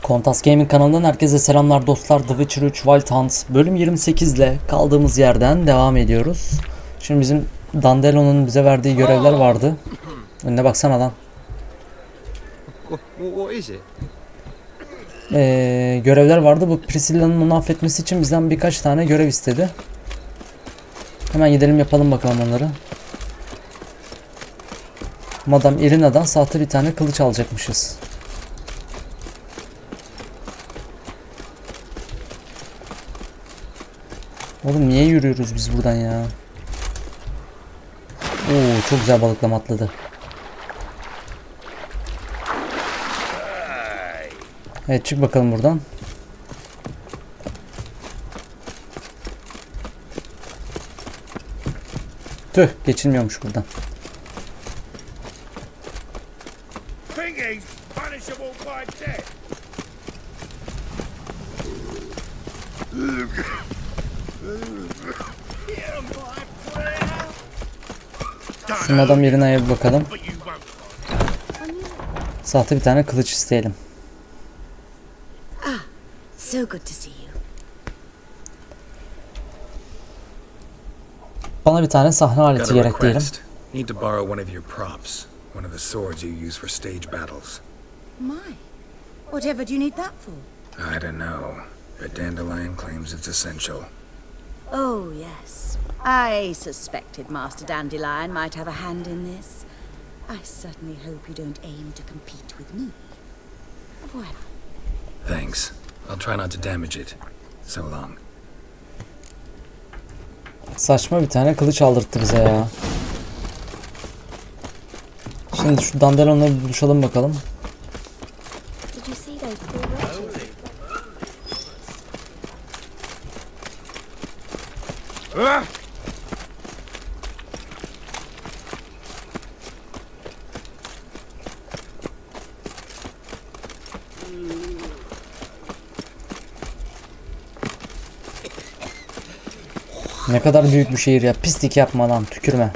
Kontas Gaming kanalından herkese selamlar dostlar. The Witcher 3 Wild Hunt bölüm 28 ile kaldığımız yerden devam ediyoruz. Şimdi bizim Dandelion'un bize verdiği görevler vardı. Önüne baksana lan. Görevler vardı. Bu Priscilla'nın onu affetmesi için bizden birkaç tane görev istedi. Hemen gidelim yapalım bakalım onları. Madame Irina'dan sahte bir tane kılıç alacakmışız. Oğlum niye yürüyoruz biz buradan ya? Oo, çok güzel balıklama atladı. Evet, çık bakalım buradan. Tüh, geçilmiyormuş buradan. Şu adam yerine ayır bakalım. Sahte bir tane kılıç isteyelim. So good to see you. Bana bir tane sahne aleti gerek diyelim. Need to borrow one of your props. One of the swords you use for stage battles. My. Whatever do you need that for? I don't know, but Dandelion claims it's essential. Oh, yes. I suspected Master Dandelion might have a hand in this. I certainly hope you don't aim to compete with me. Voilà. Thanks. I'll try not to damage it. So long. Saçma bir tane kılıç aldırttı bize ya. Şimdi şu Dandelion'la bir buluşalım bakalım. Did you see those poor wretches? Ne kadar büyük bir şehir ya. Pislik yapma lan. Tükürme.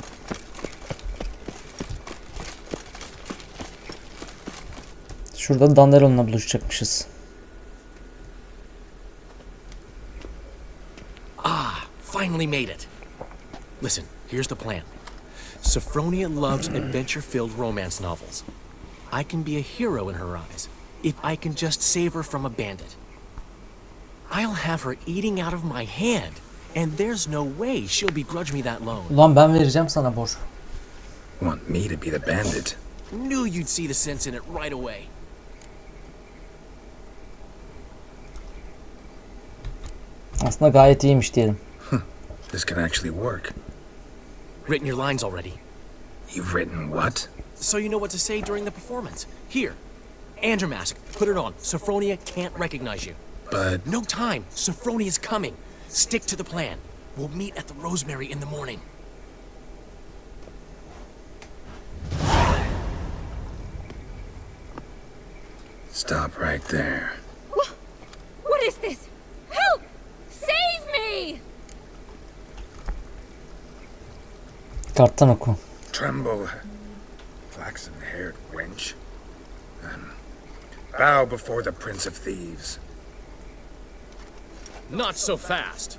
Şurada Dandelion'la buluşacakmışız. Finally made it. Listen, here's the plan. Sophronia loves adventure-filled romance novels. I can be a hero in her eyes if I can just save her from a bandit. I'll have her eating out of my hand, and there's no way she'll begrudge me that loan. Ulan ben vereceğim sana borç. Want me to be the bandit? Knew you'd see the sense in it right away. Aslında gayet iyiymiş diyelim. This can actually work. Written your lines already. You've written what? So you know what to say during the performance. Here. And your mask. Put it on. Sophronia can't recognize you. But No time. Sophronia's coming. Stick to the plan. We'll meet at the Rosemary in the morning. stop right there. What is this? Help! Save me! Karttan oku. Tremble, flaxen-haired wench. Bow before the Prince of Thieves. Not so fast.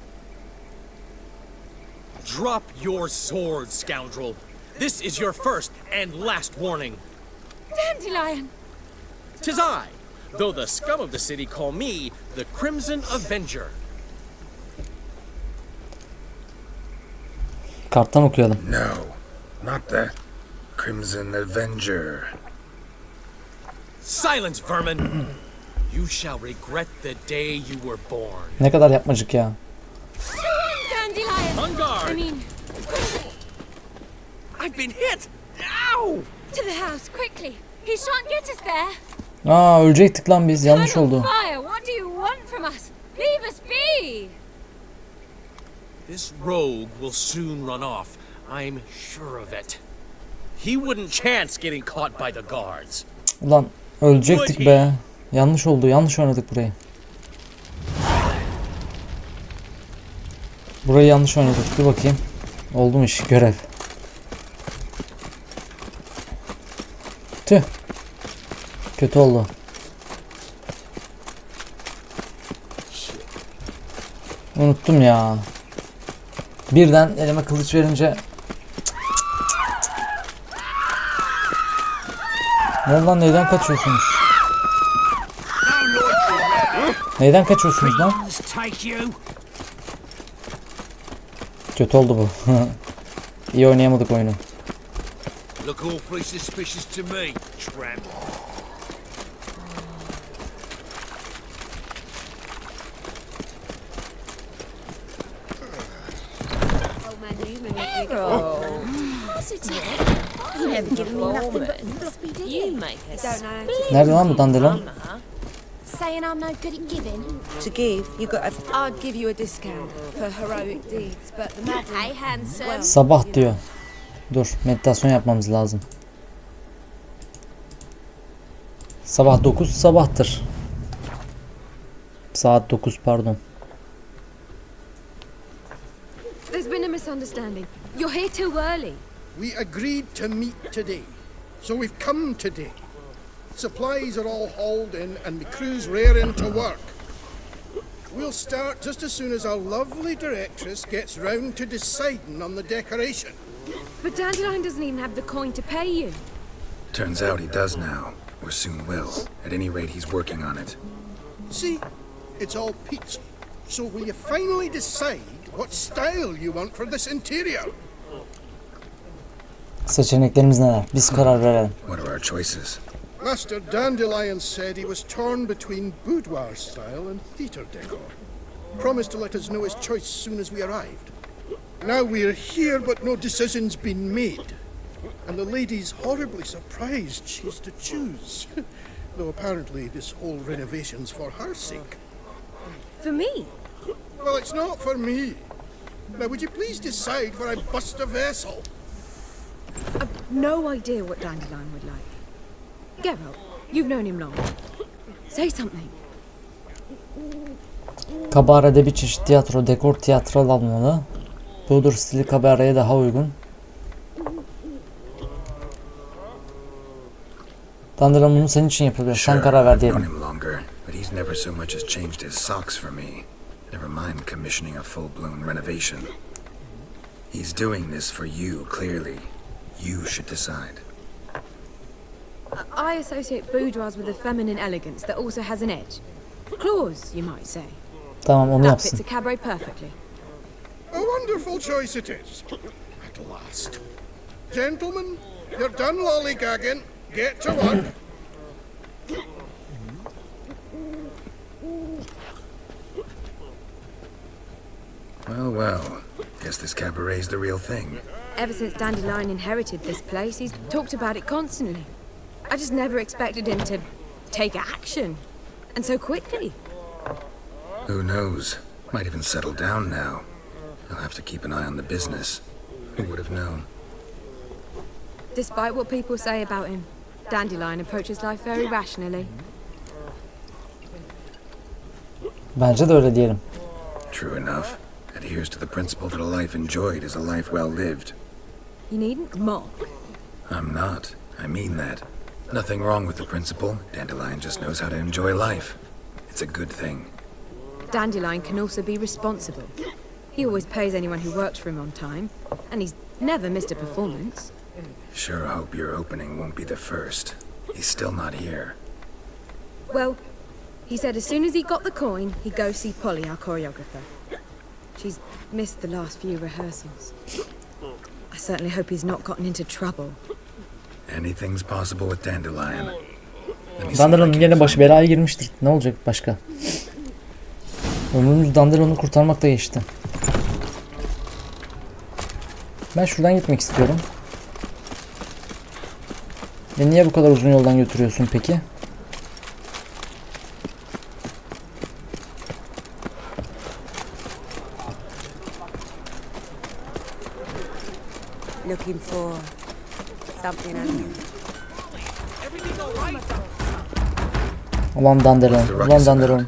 Drop your sword, scoundrel. This is your first and last warning. Dandelion! 'Tis I, though the scum of the city call me the Crimson Avenger. Karttan okuyalım. No, not the Crimson Avenger. Silence, vermin! You shall regret the day you were born. Ne kadar yapmacık ya. Dandelion! On guard! I mean, I've been hit! Ow! to the house, quickly! He shan't get us there! Aa, ölecektik lan biz. Yanlış Turn on oldu. fire! What do you want from us? Leave us be! This rogue will soon run off. I'm sure of it. He wouldn't chance getting caught by the guards. Ulan ölecektik be. Yanlış oldu. Yanlış oynadık burayı. Burayı yanlış oynadık. Dur bakayım. Oldu mu iş? Görev. Tüh. Kötü oldu. Unuttum ya. Birden elime kılıç verince. Ne lan, neyden kaçıyorsunuz? Neyden kaçıyorsunuz lan? Kötü oldu bu. İyi oynayamadık oyunu. Look awfully suspicious to me, tramp. You never given me nothing but floppy do you? Nerede lan bu dandelon? Saying I'm no good at giving. To give, you got. I'd give you a discount for heroic deeds, but the madam. Hey, handsome. Sabah diyor. Dur, meditasyon yapmamız lazım. Sabah 9 sabahtır. Saat 9 pardon. There's been a misunderstanding. You're here too early. We agreed to meet today, so we've come today. Supplies are all hauled in and the crew's raring to work. We'll start just as soon as our lovely directress gets round to deciding on the decoration. But Dandelion doesn't even have the coin to pay you. Turns out he does now, or soon will. At any rate, he's working on it. See, it's all peachy. So will you finally decide what style you want for this interior? Seçeneklerimiz neler? Biz karar verelim. What are our choices? Master Dandelion said he was torn between boudoir style and theatre decor. Promised to let us know his choice as soon as we arrived. Now we're here, but no decision's been made. And the lady's horribly surprised she's to choose. Though apparently this whole renovation's for her sake. For me? Well, it's not for me. Now, would you please decide where I bust a vessel? I've no idea what Dandelion would like. Geralt, you've known him long. Say something. Kabarede bir çeşit tiyatro, dekor tiyatral almalı. Budur stili kabareye daha uygun. Dandelion bunu senin için yapılıyor. Sen karar ver diyelim. I've known him longer, but he's never so much as changed his socks for me. Never mind commissioning a full-blown renovation. He's doing this for you, clearly. You should decide. I associate boudoirs with a feminine elegance that also has an edge. Claws, you might say. Tamam, onu That fits yapsın. a cabaret perfectly. A wonderful choice it is. At last. Gentlemen, you're done lollygagging. Get to work. Well, well. Guess this cabaret's the real thing. Ever since Dandelion inherited this place, he's talked about it constantly. I just never expected him to take action. And so quickly. Who knows? Might even settle down now. I'll have to keep an eye on the business. Who would have known? Despite what people say about him, Dandelion approaches life very rationally. Bence de öyle diyelim. True enough. Adheres to the principle that a life enjoyed is a life well lived. You needn't mock. I'm not. I mean that. Nothing wrong with the principle. Dandelion just knows how to enjoy life. It's a good thing. Dandelion can also be responsible. He always pays anyone who works for him on time, and he's never missed a performance. Sure hope your opening won't be the first. He's still not here. Well, he said as soon as he got the coin, he'd go see Polly, our choreographer. She's missed the last few rehearsals. I certainly hope he's not gotten into trouble. Anything's possible with Dandelion. Let me see if I Dandelion'un can yine başı find it. belaya girmiştir. Ne olacak başka? Ömrümüz Dandelion'u kurtarmakla geçti. Ben şuradan gitmek istiyorum. Beni niye bu kadar uzun yoldan götürüyorsun peki? Looking for something unusual. Ulan Dandelion, ulan Dandelion.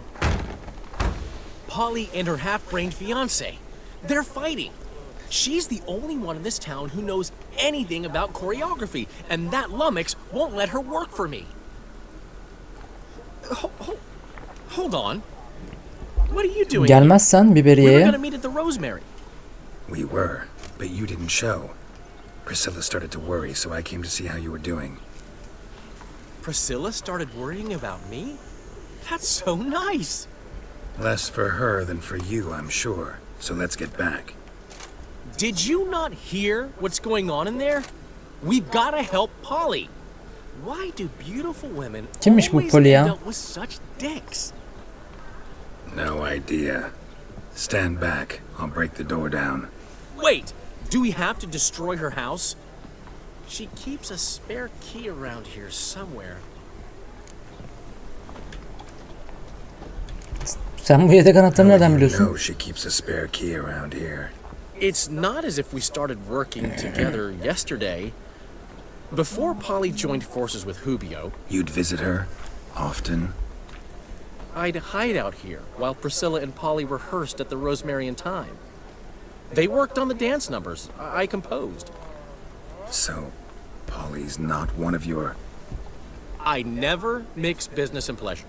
Polly and her half-brained fiance. They're fighting. She's the only one in this town who knows anything about choreography, and that lummox won't let her work for me. Hold on. What are you doing? Gelmezsen We were Biberiye'ye gonna meet at the Rosemary. We were, but you didn't show. Priscilla started to worry, so I came to see how you were doing. Priscilla started worrying about me? That's so nice. Less for her than for you, I'm sure. So let's get back. Did you not hear what's going on in there? We've got to help Polly. Why do beautiful women Kimmiş bu always Polly ya? end up with such dicks? No idea. Stand back. I'll break the door down. Wait, do we have to destroy her house? She keeps a spare key around here somewhere. Sen bu yedek anahtarı How nereden do you biliyorsun? know she keeps a spare key around here? It's not as if we started working together yesterday. Before Polly joined forces with Hubio, You'd visit her? Often? I'd hide out here while Priscilla and Polly rehearsed at the Rosemary in time. They worked on the dance numbers I composed. So, Polly's not one of your... I never mix business and pleasure.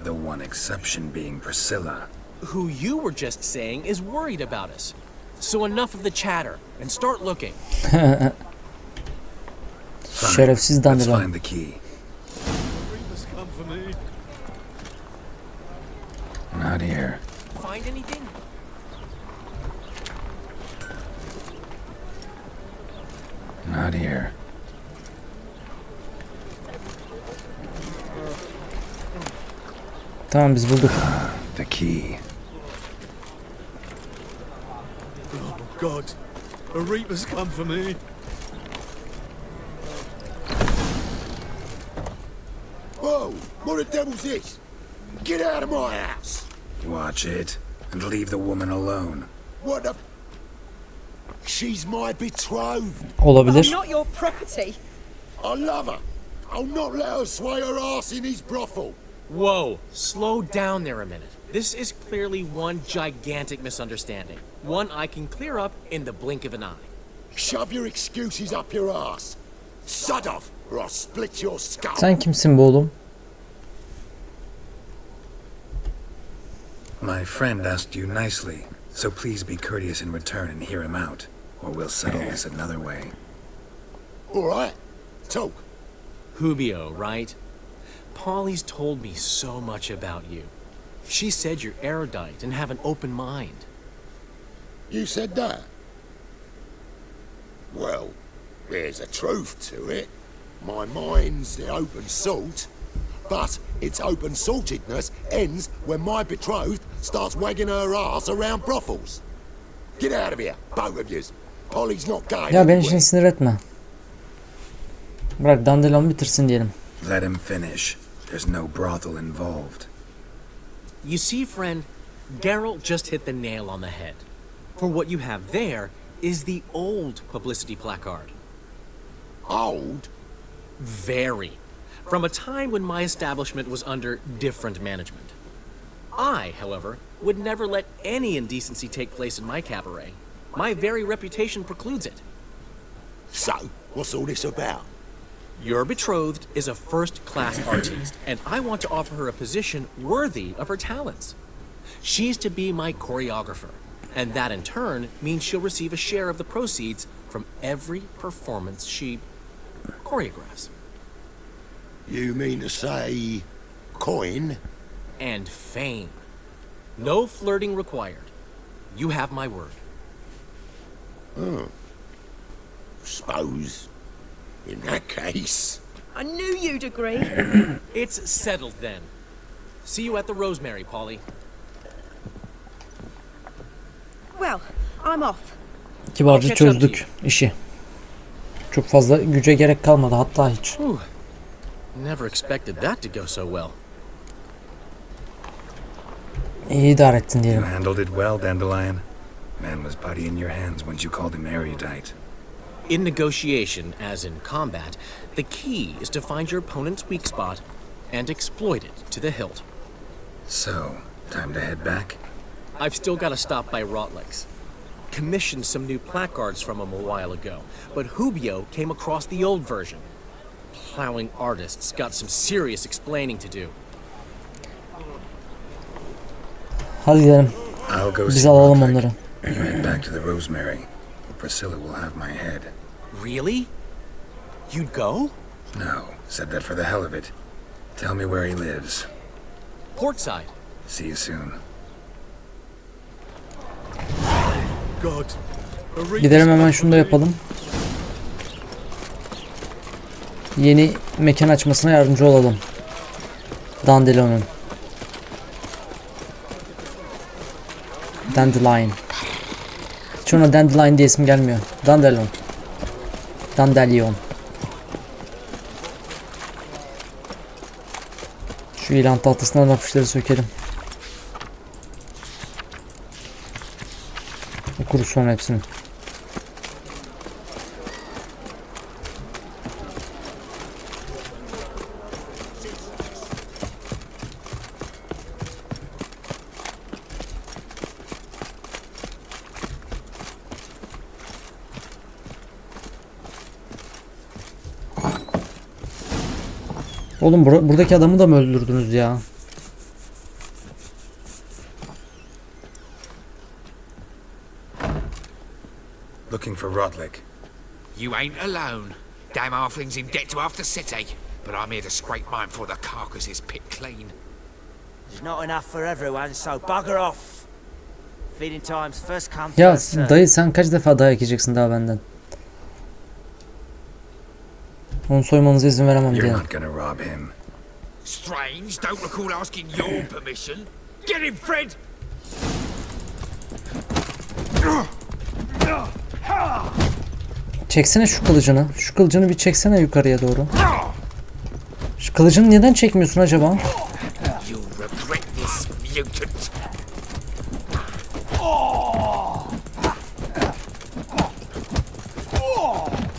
The one exception being Priscilla. Who you were just saying is worried about us. So enough of the chatter and start looking. Fine. Şerefsiz Let's dandiran. find the key. Not here. Find anything? Not here. Tamam biz bulduk. The key. Oh, God. A reaper's come for me. Whoa! What the devil's this? Get out of my house! Watch it, and leave the woman alone. What the... She's my betrothed. Olabilir. Not your property. I love her. I'll not let her sway her ass in his brothel. Whoa, slow down there a minute. This is clearly one gigantic misunderstanding. One I can clear up in the blink of an eye. Shove your excuses up your ass. Sod off, or I'll split your skull. Sen kimsin bu oğlum? My friend asked you nicely, so please be courteous in return and hear him out, or we'll settle this another way. All right, talk. Hubio, right? Polly's told me so much about you. She said you're erudite and have an open mind. You said that? Well, there's a truth to it. My mind's the open salt, but its open saltedness ends when my betrothed starts wagging her ass around brothels. Get out of here, both of yous. Polly's not going Ya beni anywhere. şimdi sinir etme. Bırak Dandelon bitirsin diyelim. Let him finish. There's no brothel involved. You see, friend, Geralt just hit the nail on the head. For what you have there is the old publicity placard. Old? Very. From a time when my establishment was under different management. I, however, would never let any indecency take place in my cabaret. My very reputation precludes it. So, what's all this about? Your betrothed is a first-class artiste, and I want to offer her a position worthy of her talents. She's to be my choreographer, and that in turn means she'll receive a share of the proceeds from every performance she choreographs. You mean to say... coin? And fame. No flirting required. You have my word. Suppose... in that case... I knew you'd agree. It's settled then. See you at the Rosemary, Polly. Well, I'm off. Kibarca çözdük işi. Çok fazla güce gerek kalmadı hatta hiç. Whew. Never expected that to go so well. İyi idare ettin You diyelim. handled it well, Dandelion. Man was putty in your hands once you called him erudite. In negotiation, as in combat, the key is to find your opponent's weak spot and exploit it to the hilt. So, time to head back? I've still got to stop by Rotlick's. Commissioned some new placards from him a while ago, but Hubio came across the old version. Plowing artists got some serious explaining to do. Hadi gidelim. I'll go Biz see alalım Roderick. onları. You head back to the Rosemary, where Priscilla will have my head. Really? You'd go? No, said that for the hell of it. Tell me where he lives. Portside. See you soon. God. Gidelim hemen şunu da yapalım. Yeni mekan açmasına yardımcı olalım. Dandelion'un. Dandelion. Hiç ona Dandelion diye isim gelmiyor. Dandelion. Dandelion. Şu ilan tahtasından afişleri sökelim. Okuruz sonra hepsini. Oğlum buradaki adamı da mı öldürdünüz ya? Looking for Roderick. You ain't alone. Damn halfling's in debt to half the city. But I'm here to scrape mine before the carcass is picked clean. There's not enough for everyone, so bugger off. Feeding time's first come, Ya first served. dayı sen kaç defa dayak yiyeceksin daha benden? Onu soymanıza izin veremem You're diye. not gonna rob him. Strange, don't recall asking your permission. Get him, Fred! Çeksene şu kılıcını. Şu kılıcını bir çeksene yukarıya doğru. Şu kılıcını neden çekmiyorsun acaba? You'll regret this, mutant.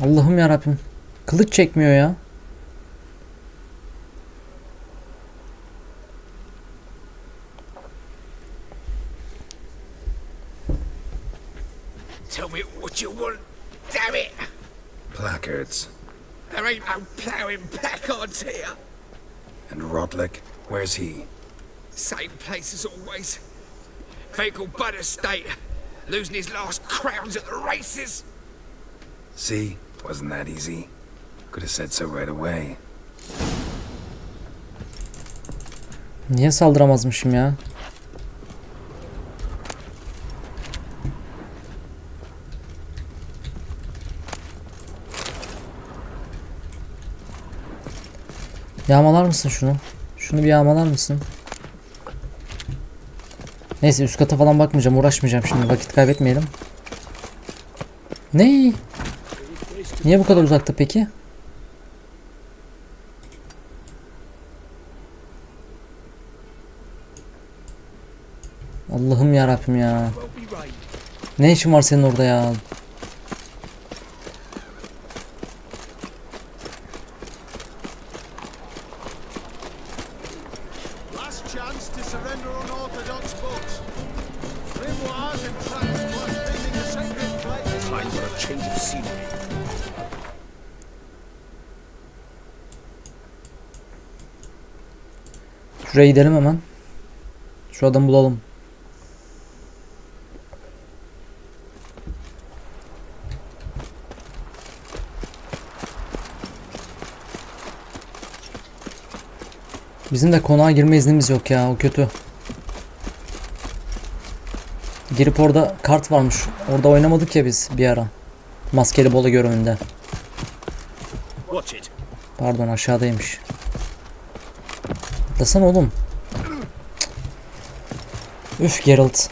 Allah'ım yarabbim. Kılıç çekmiyor ya. Tell me what you want, damn it! Placards. There ain't no ploughing placards here. And Roderick? Where's he? Same place as always. Fecal bud estate. Losing his last crowns at the races. See? Wasn't that easy? Could have said so right away. Niye saldıramazmışım ya? Yağmalar mısın şunu? Şunu bir yağmalar mısın? Neyse üst kata falan bakmayacağım, uğraşmayacağım şimdi, vakit kaybetmeyelim. Ne? Niye bu kadar uzakta peki? Allah'ım yarabbim ya. Ne işin var senin orada ya? Last chance to surrender unorthodox books. Grimoires and transporting the sacred places. Time for a change of scenery. Şuraya gidelim hemen. Şu adamı bulalım. Bizim de konağa girme iznimiz yok ya, o kötü. Girip orada kart varmış. Orada oynamadık ya biz bir ara. Maskeli bola görevinde. Watch it. Pardon, aşağıdaymış. Atlasana oğlum. Üf Geralt.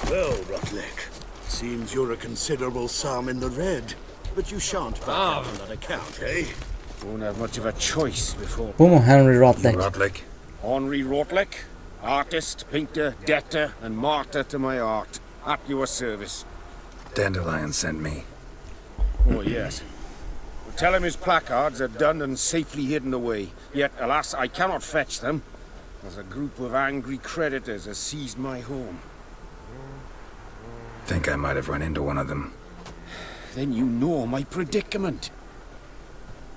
Well, Roderick, seems you're a considerable sum in the red, but you shan't back out on that account, eh? Won't have much of a choice before. Bu mu Henry You Roderick? Roderick? Henri Roderick, artist, painter, debtor, and martyr to my art, at your service. Dandelion sent me. Oh, yes. Tell him his placards are done and safely hidden away. Yet, alas, I cannot fetch them, as a group of angry creditors has seized my home. Think I might have run into one of them. Then you know my predicament.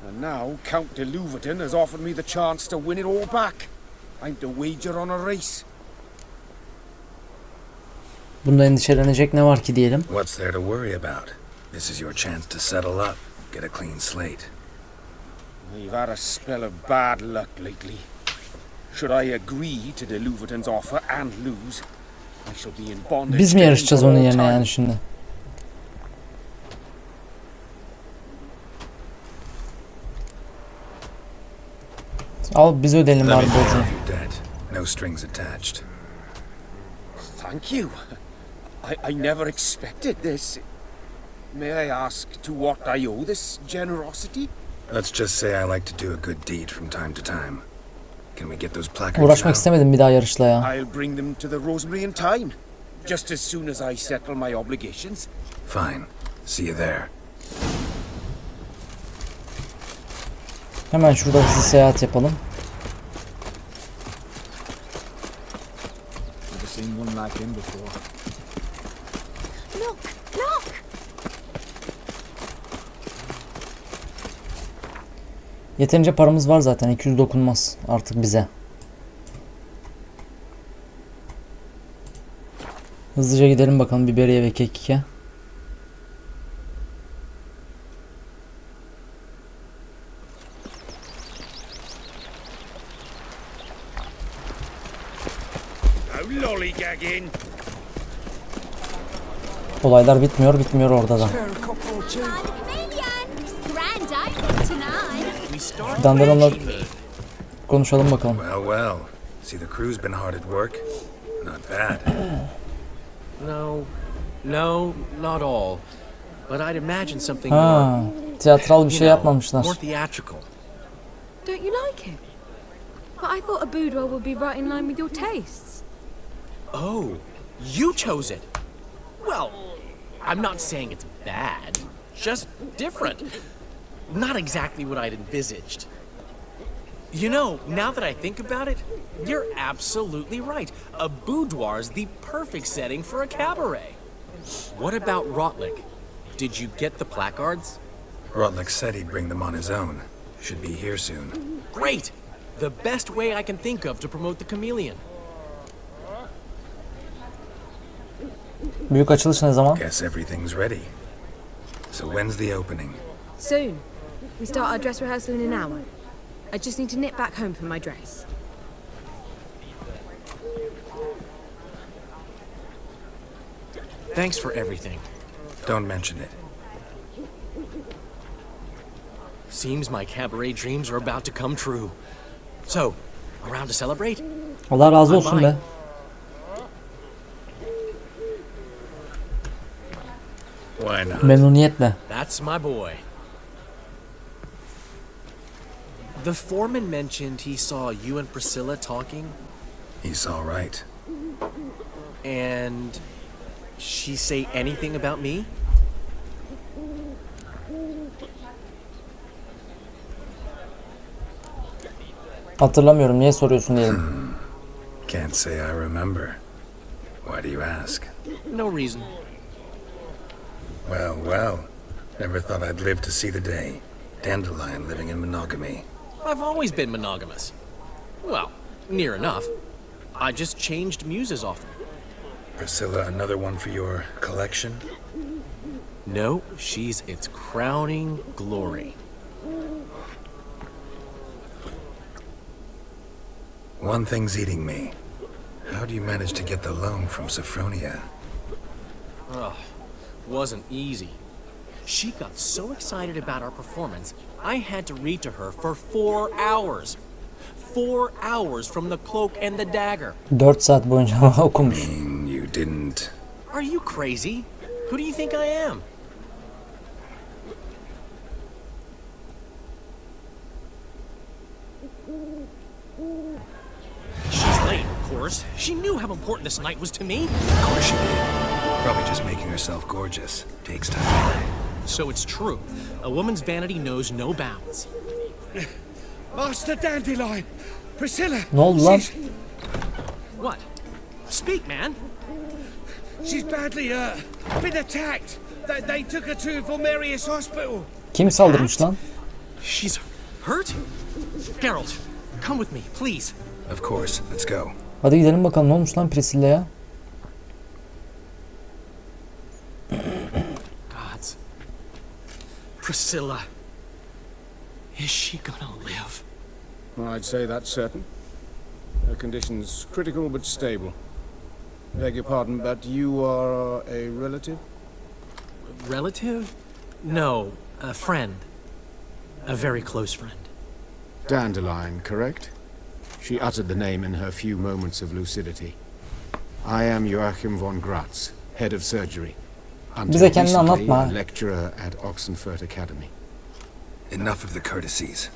And now Count de Louverton has offered me the chance to win it all back. I'm to wager on a race. Bunda endişelenecek ne var ki diyelim. What's there to worry about? This is your chance to settle up, get a clean slate. We've had a spell of bad luck lately. Should I agree to the Luverton's offer and lose, I shall be in bondage. Biz mi yarışacağız onun yerine yani şimdi? Al biz ödeyelim Let abi me pay borcunu. off your debt. No strings attached. Thank you. I never expected this. May I ask to what I owe this generosity? Let's just say I like to do a good deed from time to time. Can we get those placards Uğraşmak now? istemedim bir daha yarışla ya. I'll bring them to the Rosemary in time, just as soon as I settle my obligations. Fine. See you there. Hemen şurada hızlı seyahat yapalım. Never seen one like him before. Look! Look! Yeterince paramız var zaten. 200 dokunmaz artık bize. Hızlıca gidelim bakalım biberiye ve kekike. Olaylar bitmiyor orada da. Dandalanla konuşalım bakalım. Well, well. See, the crew's been hard at work. Not bad. No, not all. But I'd imagine something Ha, more, tiyatral bir şey yapmamışlar. more theatrical. Don't you like it? But I thought a boudoir would be right in line with your tastes. Oh, you chose it. Well, I'm not saying it's bad, just different. Not exactly what I'd envisaged. You know, now that I think about it, you're absolutely right. A boudoir's the perfect setting for a cabaret. What about Rotlick? Did you get the placards? Rotlick said he'd bring them on his own. Should be here soon. Great! The best way I can think of to promote the chameleon. Büyük açılış ne zaman? Guess everything's ready. So when's the opening? Soon. We start our dress rehearsal in an hour. I just need to nip back home for my dress. Thanks for everything. Don't mention it. Seems my cabaret dreams are about to come true. So, around to celebrate? Allah razı olsun be. Why not? Memnuniyetle. That's my boy. The foreman mentioned he saw you and Priscilla talking, He's all right. and she say anything about me? Hatırlamıyorum. Niye soruyorsun diyelim. Can't say I remember. Why do you ask? No reason. Well, well. Never thought I'd live to see the day. Dandelion living in monogamy. I've always been monogamous. Well, near enough. I just changed muses often. Priscilla, another one for your collection? No, she's its crowning glory. One thing's eating me. How do you manage to get the loan from Sophronia? Ugh, wasn't easy. She got so excited about our performance, I had to read to her for 4 hours. 4 hours from the cloak and the dagger. 4 saat boyunca okumuş. You didn't... Are you crazy? Who do you think I am? She's late, of course. She knew how important this night was to me. Of course she did. Probably just making herself gorgeous. Takes time. So it's true. A woman's vanity knows no bounds. Master Dandelion! Priscilla! Ne oldu lan? What? Speak, man. She's badly hurt. Been attacked. They took her to Vulmerius Hospital. Kim saldırmış lan? She's hurt? Geralt, come with me, please. Of course. Let's go. Hadi gidelim bakalım ne olmuş lan Priscilla'ya? Priscilla. Is she gonna live? I'd say that's certain. Her condition's critical but stable. Beg your pardon, but you are a relative? Relative? No, a friend. A very close friend. Dandelion, correct? She uttered the name in her few moments of lucidity. I am Joachim von Gratz, head of surgery. Bize kendini anlatma. A lecturer at Oxenfurt Academy. Enough of the courtesies.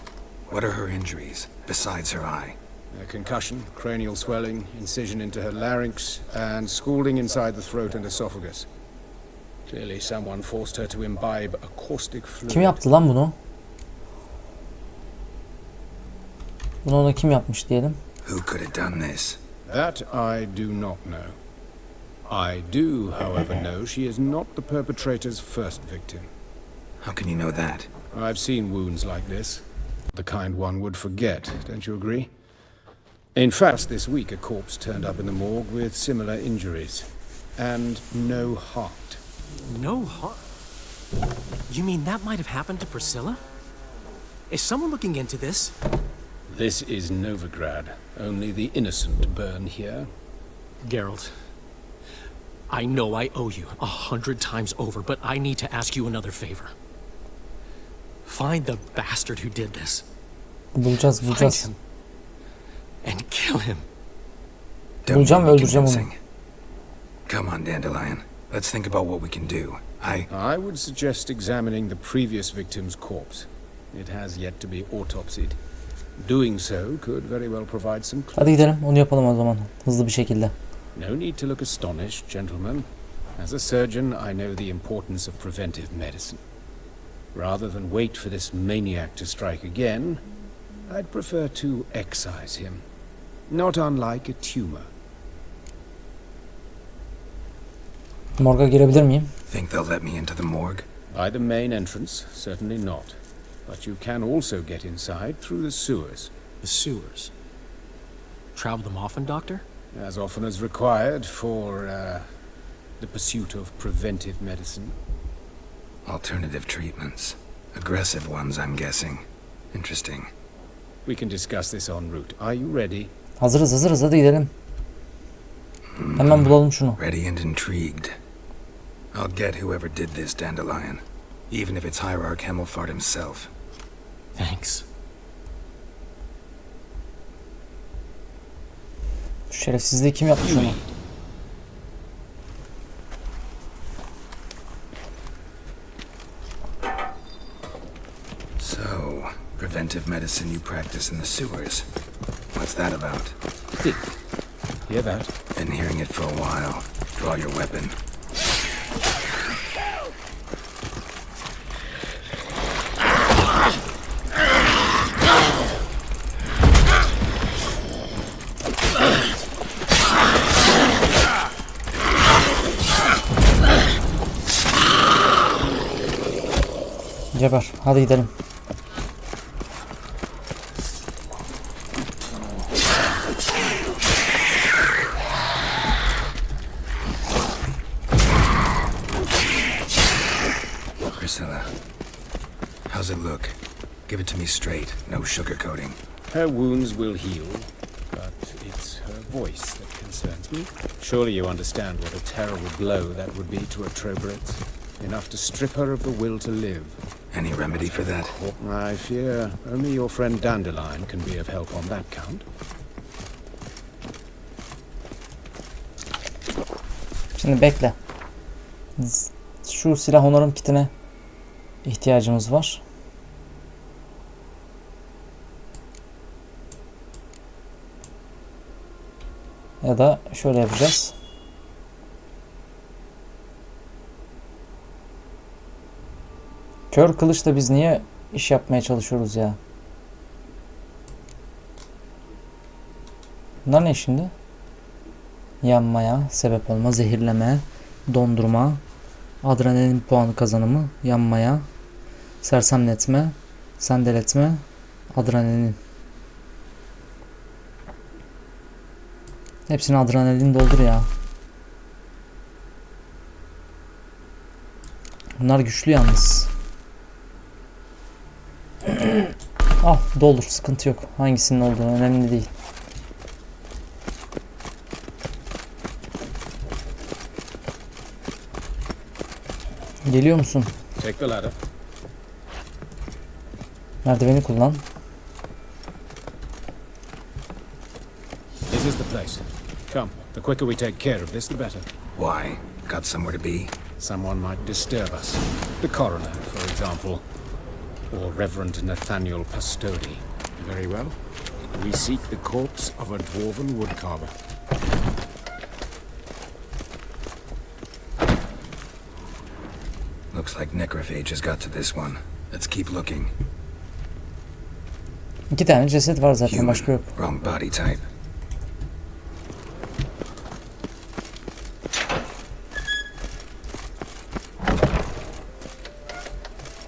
What are her injuries, besides her eye? A concussion, cranial swelling, incision into her larynx, and scalding inside the throat and esophagus. Clearly someone forced her to imbibe a caustic fluid. Kim yaptı lan bunu? Bunu ona kim yapmış diyelim? Who could have done this? That I do not know. I do, however, know she is not the perpetrator's first victim. How can you know that? I've seen wounds like this. The kind one would forget, don't you agree? In fact, this week a corpse turned up in the morgue with similar injuries. And no heart. No heart? You mean that might have happened to Priscilla? Is someone looking into this? This is Novigrad. Only the innocent burn here. Geralt, I know I owe you 100 times over, but I need to ask you another favor. Find the bastard who did this. Bulacağız. Find him and kill him. Don't Bulacağım ve be öldüreceğim onu. convincing. Come on, Dandelion. Let's think about what we can do. I would suggest examining the previous victim's corpse. It has yet to be autopsied. Doing so could very well provide some clues. Hadi gidelim, onu yapalım o zaman hızlı bir şekilde. No need to look astonished, gentlemen. As a surgeon, I know the importance of preventive medicine. Rather than wait for this maniac to strike again, I'd prefer to excise him. Not unlike a tumor. Morga girebilir miyim? Think they'll let me into the morgue? By the main entrance, certainly not. But you can also get inside through the sewers. The sewers? Travel them often, Doctor? As often as required for, the pursuit of preventive medicine. Alternative treatments. Aggressive ones, I'm guessing. Interesting. We can discuss this en route. Are you ready? Hazırız, hadi gidelim. Hemen bulalım şunu. Ready and intrigued. I'll get whoever did this, Dandelion. Even if it's Hierarch Hemmelfart himself. Thanks. Şu şerefsizliği kim yapmış onu? So, preventive medicine you practice in the sewers. What's that about? Think. Hear that? Been hearing it for a while. Draw your weapon. Geber, hadi gidelim. Priscilla, how's it look? Give it to me straight, no sugarcoating. Her wounds will heal, but it's her voice that concerns me. Surely you understand what a terrible blow that would be to a Trobritz. Enough to strip her of the will to live. Any remedy for that? I fear only your friend Dandelion can be of help on that count. Şimdi bekle. Şu silah onarım kitine ihtiyacımız var. Ya da şöyle yapacağız. Kör kılıçla biz niye iş yapmaya çalışıyoruz ya? Bunlar ne şimdi? Yanmaya sebep olma, zehirleme, dondurma, adrenalin puanı kazanımı, yanmaya, sersemletme, sendeletme, adrenalin. Hepsini adrenalin doldur ya. Bunlar güçlü yalnız. Al doldur, sıkıntı yok. Hangisinin olduğu önemli değil. Geliyor musun? Take the ladder. Merdiveni kullan. This is the place. Come, the quicker we take care of this, the better. Why? Got somewhere to be? Someone might disturb us. The coroner, for example. Or Reverend Nathaniel Pastodi. Very well. We seek the corpse of a dwarven woodcarver. Looks like necrophage has got to this one. Let's keep looking. 2 tane ceset var zaten, başka yok. Wrong body type.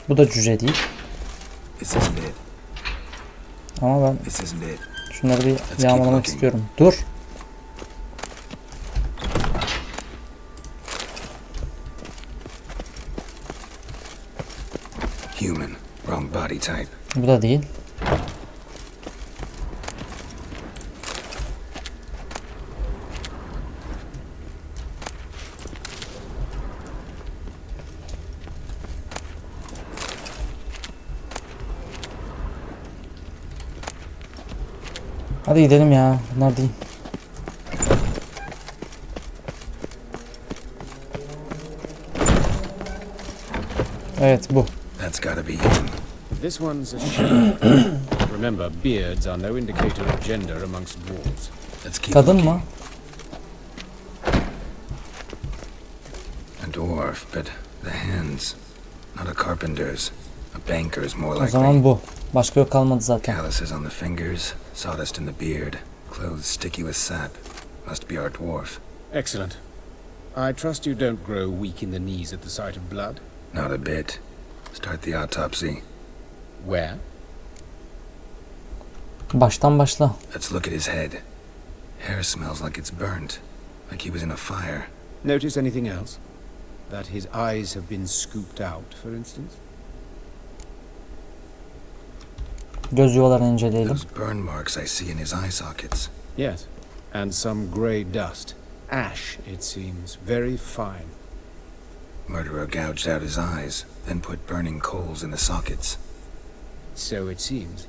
Bu da cüce değil. This isn't it. Ama ben This isn't it. şunları bir yağmalamak istiyorum. Dur. Human. Wrong body type. Bu da değil. Hadi gidelim ya. Bunlar değil. Evet bu. That's gotta be him. This one's a she. Remember, beards are no indicator of gender amongst dwarves. Let's keep Kadın looking. mı? A dwarf, but the hands. Not a carpenter's. A banker's more O likely. zaman bu. Başka yok kalmadı zaten. Calluses on the fingers, sawdust in the beard, clothes sticky with sap. Must be our dwarf. Excellent. I trust you don't grow weak in the knees at the sight of blood. Not a bit. Start the autopsy. Where? Baştan başla. Let's look at his head. Hair smells like it's burnt, like he was in a fire. Notice anything else? That his eyes have been scooped out, for instance? Göz yuvalarını inceleyelim. Those burn marks I see in his eye sockets. Yes. And some grey dust. Ash, it seems. Very fine. Murderer gouged out his eyes, then put burning coals in the sockets. So it seems.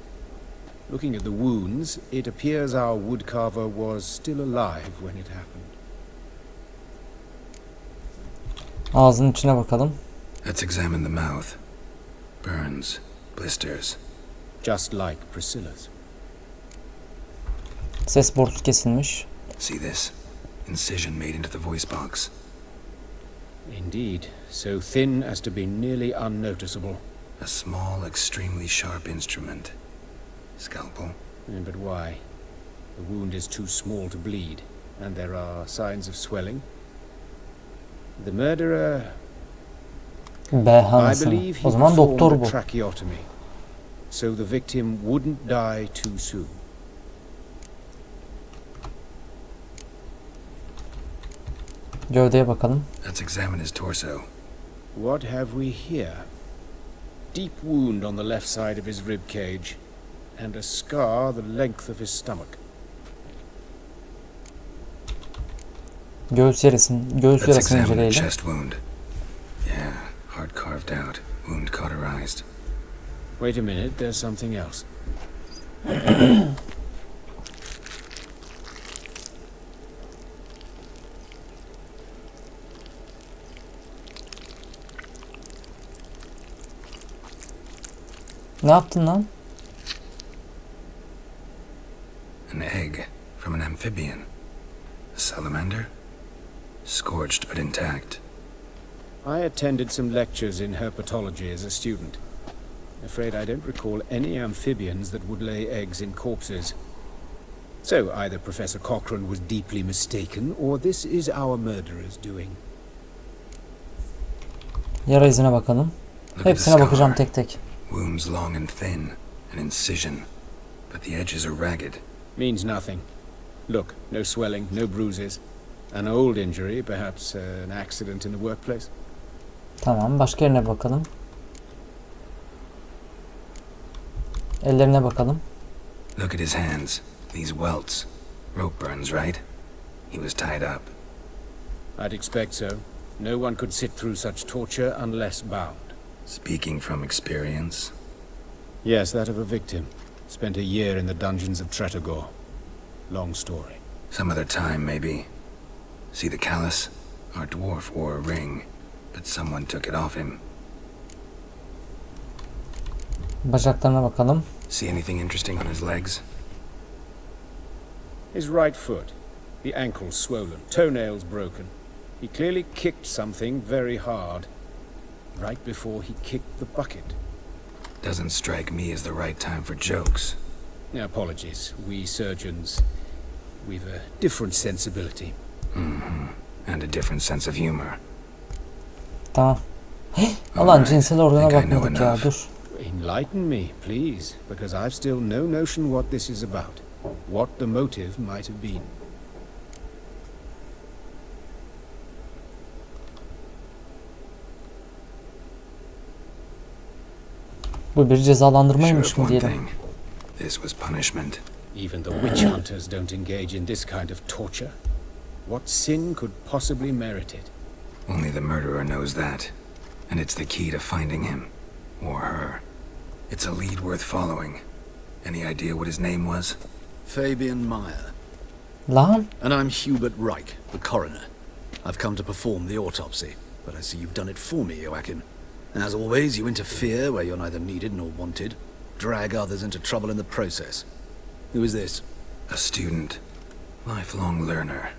Looking at the wounds, it appears our woodcarver was still alive when it happened. Ağzının içine bakalım. Let's examine the mouth. Burns, blisters. Just like Priscilla's. Ses borusu kesilmiş. See this? Incision made into the voice box. Indeed, so thin as to be nearly unnoticeable. A small, extremely sharp instrument. Scalpel. But why? The wound is too small to bleed, and there are signs of swelling. The murderer, B I hanısını. believe he O zaman doktor performed bu. a tracheotomy, so the victim wouldn't die too soon. Gövdeye bakalım. Let's examine his torso. What have we here? Deep wound on the left side of his rib cage, and a scar the length of his stomach. Göğüs yarasını Let's examine the inceleyelim. chest wound. Yeah, heart carved out, wound cauterized. Wait a minute, there's something else. Ne yaptın lan? An egg from an amphibian. A salamander? Scorched but intact. I attended some lectures in herpetology as a student. Afraid I don't recall any amphibians that would lay eggs in corpses. So either Professor Cochrane was deeply mistaken, or this is our murderer's doing. Yara izine bakalım. Look at the Hepsine bakacağım scar. tek tek. Wounds long and thin, an incision, but the edges are ragged. Means nothing. Look, no swelling, no bruises. An old injury, perhaps an accident in the workplace. Tamam, başka yerine bakalım. Ellerine bakalım. Look at his hands. These welts. Rope burns, right? He was tied up. I'd expect so. No one could sit through such torture unless bound. Speaking from experience? Yes, that of a victim. Spent a year in the dungeons of Tretogor. Long story. Some other time, maybe. See the callus? Our dwarf wore a ring, but someone took it off him. Bacaklarına bakalım. See anything interesting on his legs? His right foot. The ankle swollen, toenails broken. He clearly kicked something very hard. Right before he kicked the bucket. Doesn't strike me as the right time for jokes. Apologies. We surgeons, we've a different sensibility. And a different sense of humor. Tamam. Alan cinsel organa bakmadık ya, dur. Enlighten me, please, because I've still no notion what this is about. What the motive might have been. Bu bir cezalandırmaymış Sure mı of one diyelim. thing. This was punishment. Even the witch hunters don't engage in this kind of torture. What sin could possibly merit it? Only the murderer knows that. And it's the key to finding him. Or her. It's a lead worth following. Any idea what his name was? Fabian Meyer. Lan? And I'm Hubert Reich, the coroner. I've come to perform the autopsy, but I see you've done it for me, Joachim. As always, you interfere where you're neither needed nor wanted. Drag others into trouble in the process. Who is this? A student. Lifelong learner.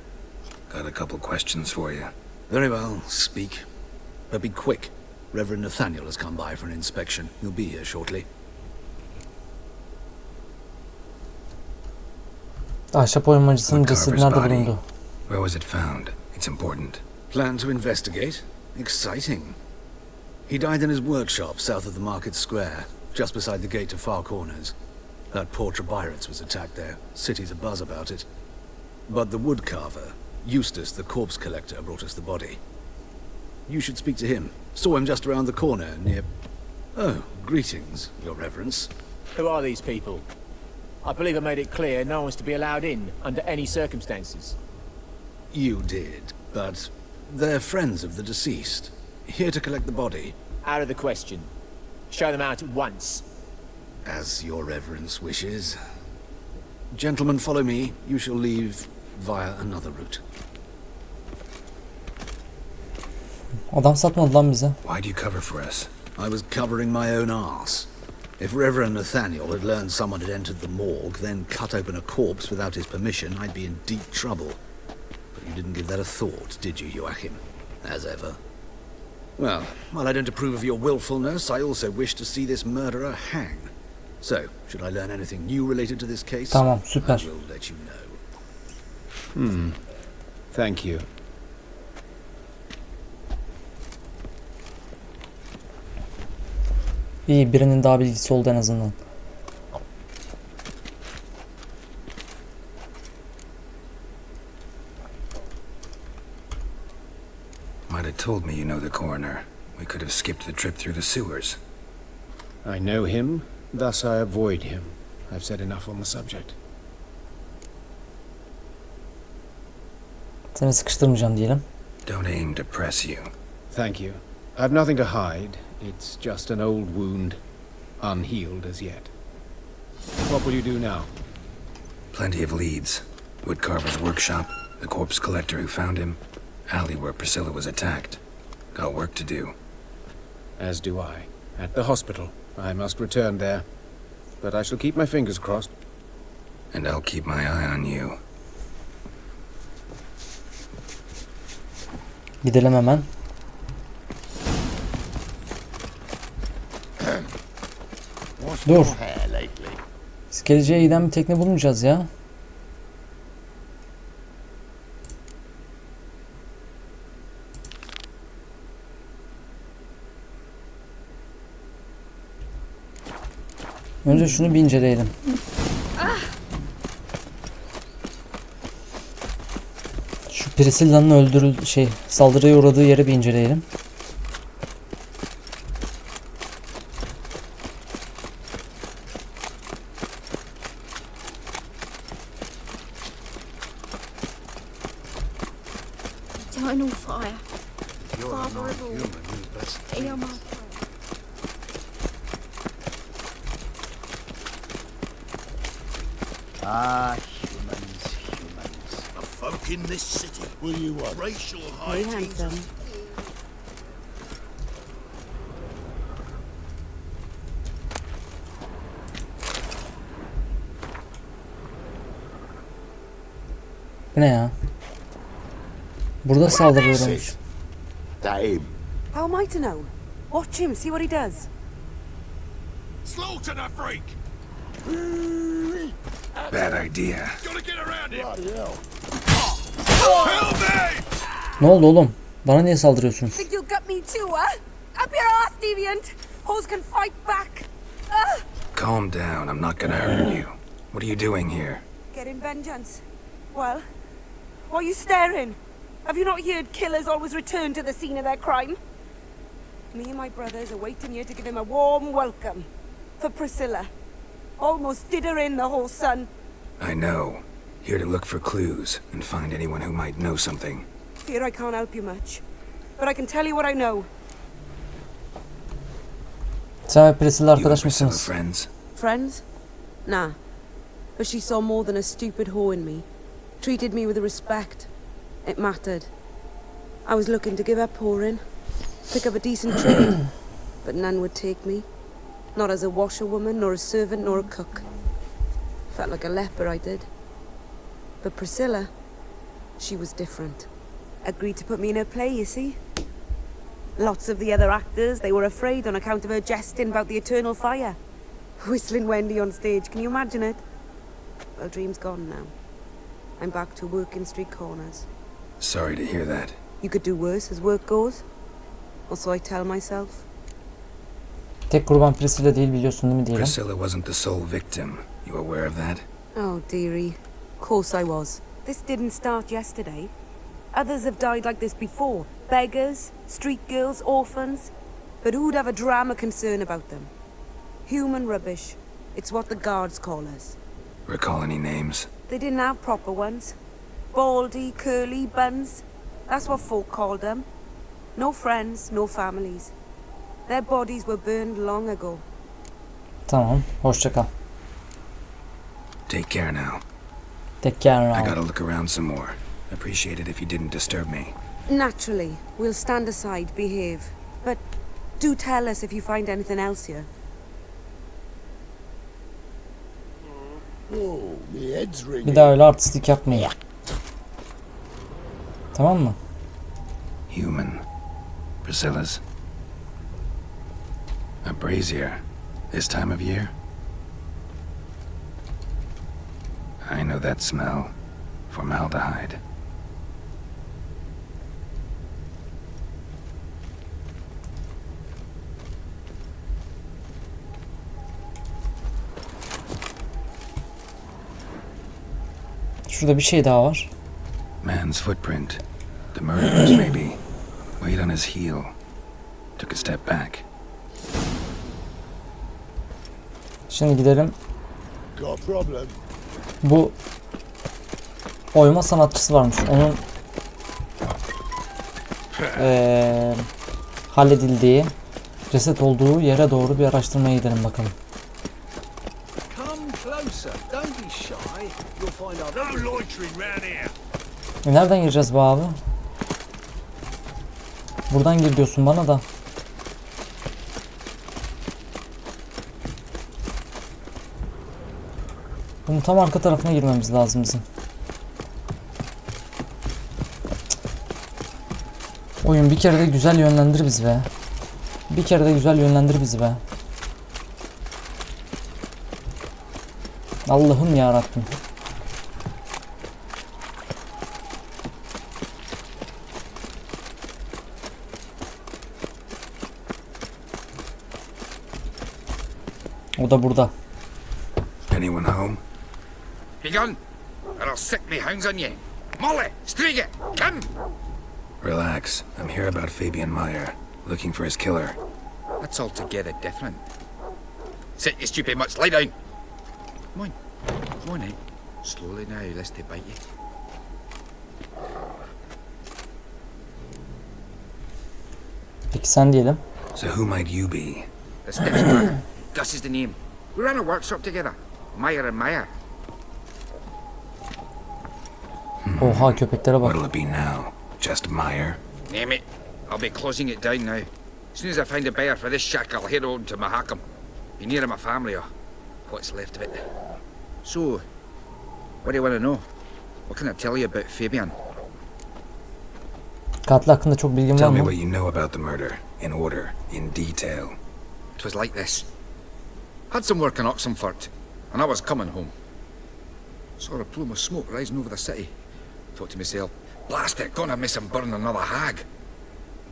Got a couple questions for you. Very well, speak. But be quick. Reverend Nathaniel has come by for an inspection. He'll be here shortly. Ahşap oyamacısının cesedi nerede bulundu? Where was it found? It's important. Plan to investigate? Exciting. He died in his workshop south of the market square, just beside the gate to Far Corners. That poor Trebirates was attacked there. City's abuzz about it. But the woodcarver, Eustace, the corpse collector, brought us the body. You should speak to him. Saw him just around the corner near... Oh, greetings, Your Reverence. Who are these people? I believe I made it clear no one's to be allowed in under any circumstances. You did, but they're friends of the deceased. Here to collect the body. Out of the question. Show them out at once. As Your Reverence wishes. Gentlemen, follow me. You shall leave via another route. Adam satmadı lan bize. Why'd you cover for us? I was covering my own arse. If Reverend Nathaniel had learned someone had entered the morgue, then cut open a corpse without his permission, I'd be in deep trouble. But you didn't give that a thought, did you, Joachim? As ever. Well, while I don't approve of your willfulness, I also wish to see this murderer hang. So, should I learn anything new related to this case? Tamam, süper. I will let you know. Thank you. İyi, birinin daha bilgisi oldu en azından. Might have told me you know the coroner. We could have skipped the trip through the sewers. I know him, thus I avoid him. I've said enough on the subject. Seni sıkıştırmayacağım diyelim. Don't aim to press you. Thank you. I've nothing to hide. It's just an old wound, unhealed as yet. What will you do now? Plenty of leads. Woodcarver's workshop, the corpse collector who found him, alley where Priscilla was attacked. Got work to do. As do I. At the hospital. I must return there. But I shall keep my fingers crossed. And I'll keep my eye on you. Gidelim hemen. Dur. Biz geleceğe giden bir tekne bulmayacağız ya. Önce şunu bir inceleyelim. Şu Priscilla'nın saldırıya uğradığı yeri bir inceleyelim. eternal fire. You're a Father of all, non-human who's best hear my pleased. Ah, humans. A folk in this city. Will you what? Racial Hey, hijinks. handsome. Bu ne ya? Burada saldırıyormuş. How am I to know? Watch him, see what he does. Slaughter the freak! Bad idea. Gotta get around him! Help me! Ne oldu oğlum? Bana niye saldırıyorsunuz? Think you'll gut me too, huh? Up your ass, deviant! Hoes can fight back! Calm down, I'm not gonna hurt you. What are you doing here? Getting vengeance. Well, why are you staring? Have you not heard killers always return to the scene of their crime? Me and my brothers are waiting here to give him a warm welcome. For Priscilla. Almost did her in, the whole son. I know. Here to look for clues and find anyone who might know something. Fear I can't help you much. But I can tell you what I know. Sen ve Priscilla You and arkadaş Priscilla mısınız? friends? Friends? Nah. But she saw more than a stupid whore in me. Treated me with respect. It mattered. I was looking to give up whoring. Pick up a decent trade. But none would take me. Not as a washerwoman, nor a servant, nor a cook. Felt like a leper, I did. But Priscilla, she was different. Agreed to put me in her play, you see. Lots of the other actors, they were afraid on account of her jesting about the eternal fire. Whistling Wendy on stage, can you imagine it? Well, dream's gone now. I'm back to working street corners. Sorry to hear that. You could do worse as work goes. Or so I tell myself. Tek kurban Priscilla değil biliyorsun değil mi diyelim. Priscilla wasn't the sole victim. You aware of that? Oh, dearie. Of course I was. This didn't start yesterday. Others have died like this before. Beggars, street girls, orphans. But who'd have a drama concern about them? Human rubbish. It's what the guards call us. Recall any names? They didn't have proper ones. Baldy, curly, buns. That's what folk called them. No friends, no families. Their bodies were burned long ago. Tamam. Hoşça kal. Take care now. Take care I now. gotta look around some more. Appreciate it if you didn't disturb me. Naturally, we'll stand aside, behave. But do tell us if you find anything else here. Bir daha öyle artistlik yapmayın. Tamam mı? Human. Priscilla's. A brazier. This time of year? I know that smell. Formaldehyde. Şurada bir şey daha var. Man's footprint. The murderer's maybe. Weight on his heel. Took a step back. Şimdi gidelim. Bu oyma sanatçısı varmış. Onun halledildiği, ceset olduğu yere doğru bir araştırmaya gidelim bakalım. Come closer. Don't be shy. You'll find out. No loitering round here. Nereden gireceğiz bu abi? Buradan gir diyorsun bana da. Bunun tam arka tarafına girmemiz lazım bizim. Oyun bir kere de güzel yönlendir bizi be. Bir kere de güzel yönlendir bizi be. Allah'ım ya Rabbim. O da burada. Anyone home? Be gone, or I'll sick me hounds on you. Molly, Striga, come! Relax. I'm here about Fabian Meyer. Looking for his killer. That's altogether different. Sit, you stupid mutts, lie down. Come on now. Slowly now, lest they bite you. Peki sen diyelim. So who might you be? The Stitchman. Gus is the name. We ran a workshop together. Meyer and Meyer. Oha köpeklere bak. What'll it be now? Just Meyer? Name it. I'll be closing it down now. As soon as I find a buyer for this shack, I'll head on to Mahakam. Be near my family or what's left of it. So, what do you want to know? What can I tell you about Fabian? Katil hakkında çok bilgin var Tell me mı? what you know about the murder, in order, in detail. It was like this. Had some work in Oxenford, and I was coming home. Saw a plume of smoke rising over the city. Thought to myself, blast it, gonna miss him burn another hag.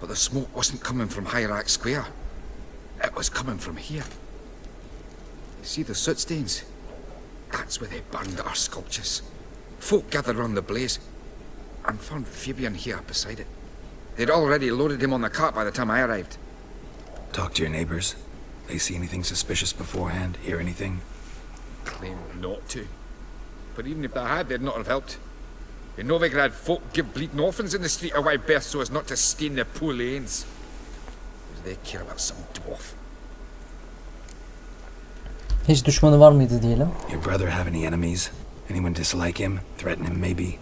But the smoke wasn't coming from Hierarch Square. It was coming from here. See the soot stains? That's where they burned our sculptures. Folk gathered round the blaze, and found Fabian here beside it. They'd already loaded him on the cart by the time I arrived. Talk to your neighbors. They see anything suspicious beforehand? Hear anything? Claimed not to. But even if they had, they'd not have helped. In Novigrad, folk give bleeding orphans in the street a wide berth so as not to stain their poor lanes. What do they care about some dwarf? Hiç düşmanı var mıydı diyelim. Your brother have any enemies? Anyone dislike him? Threaten him, maybe?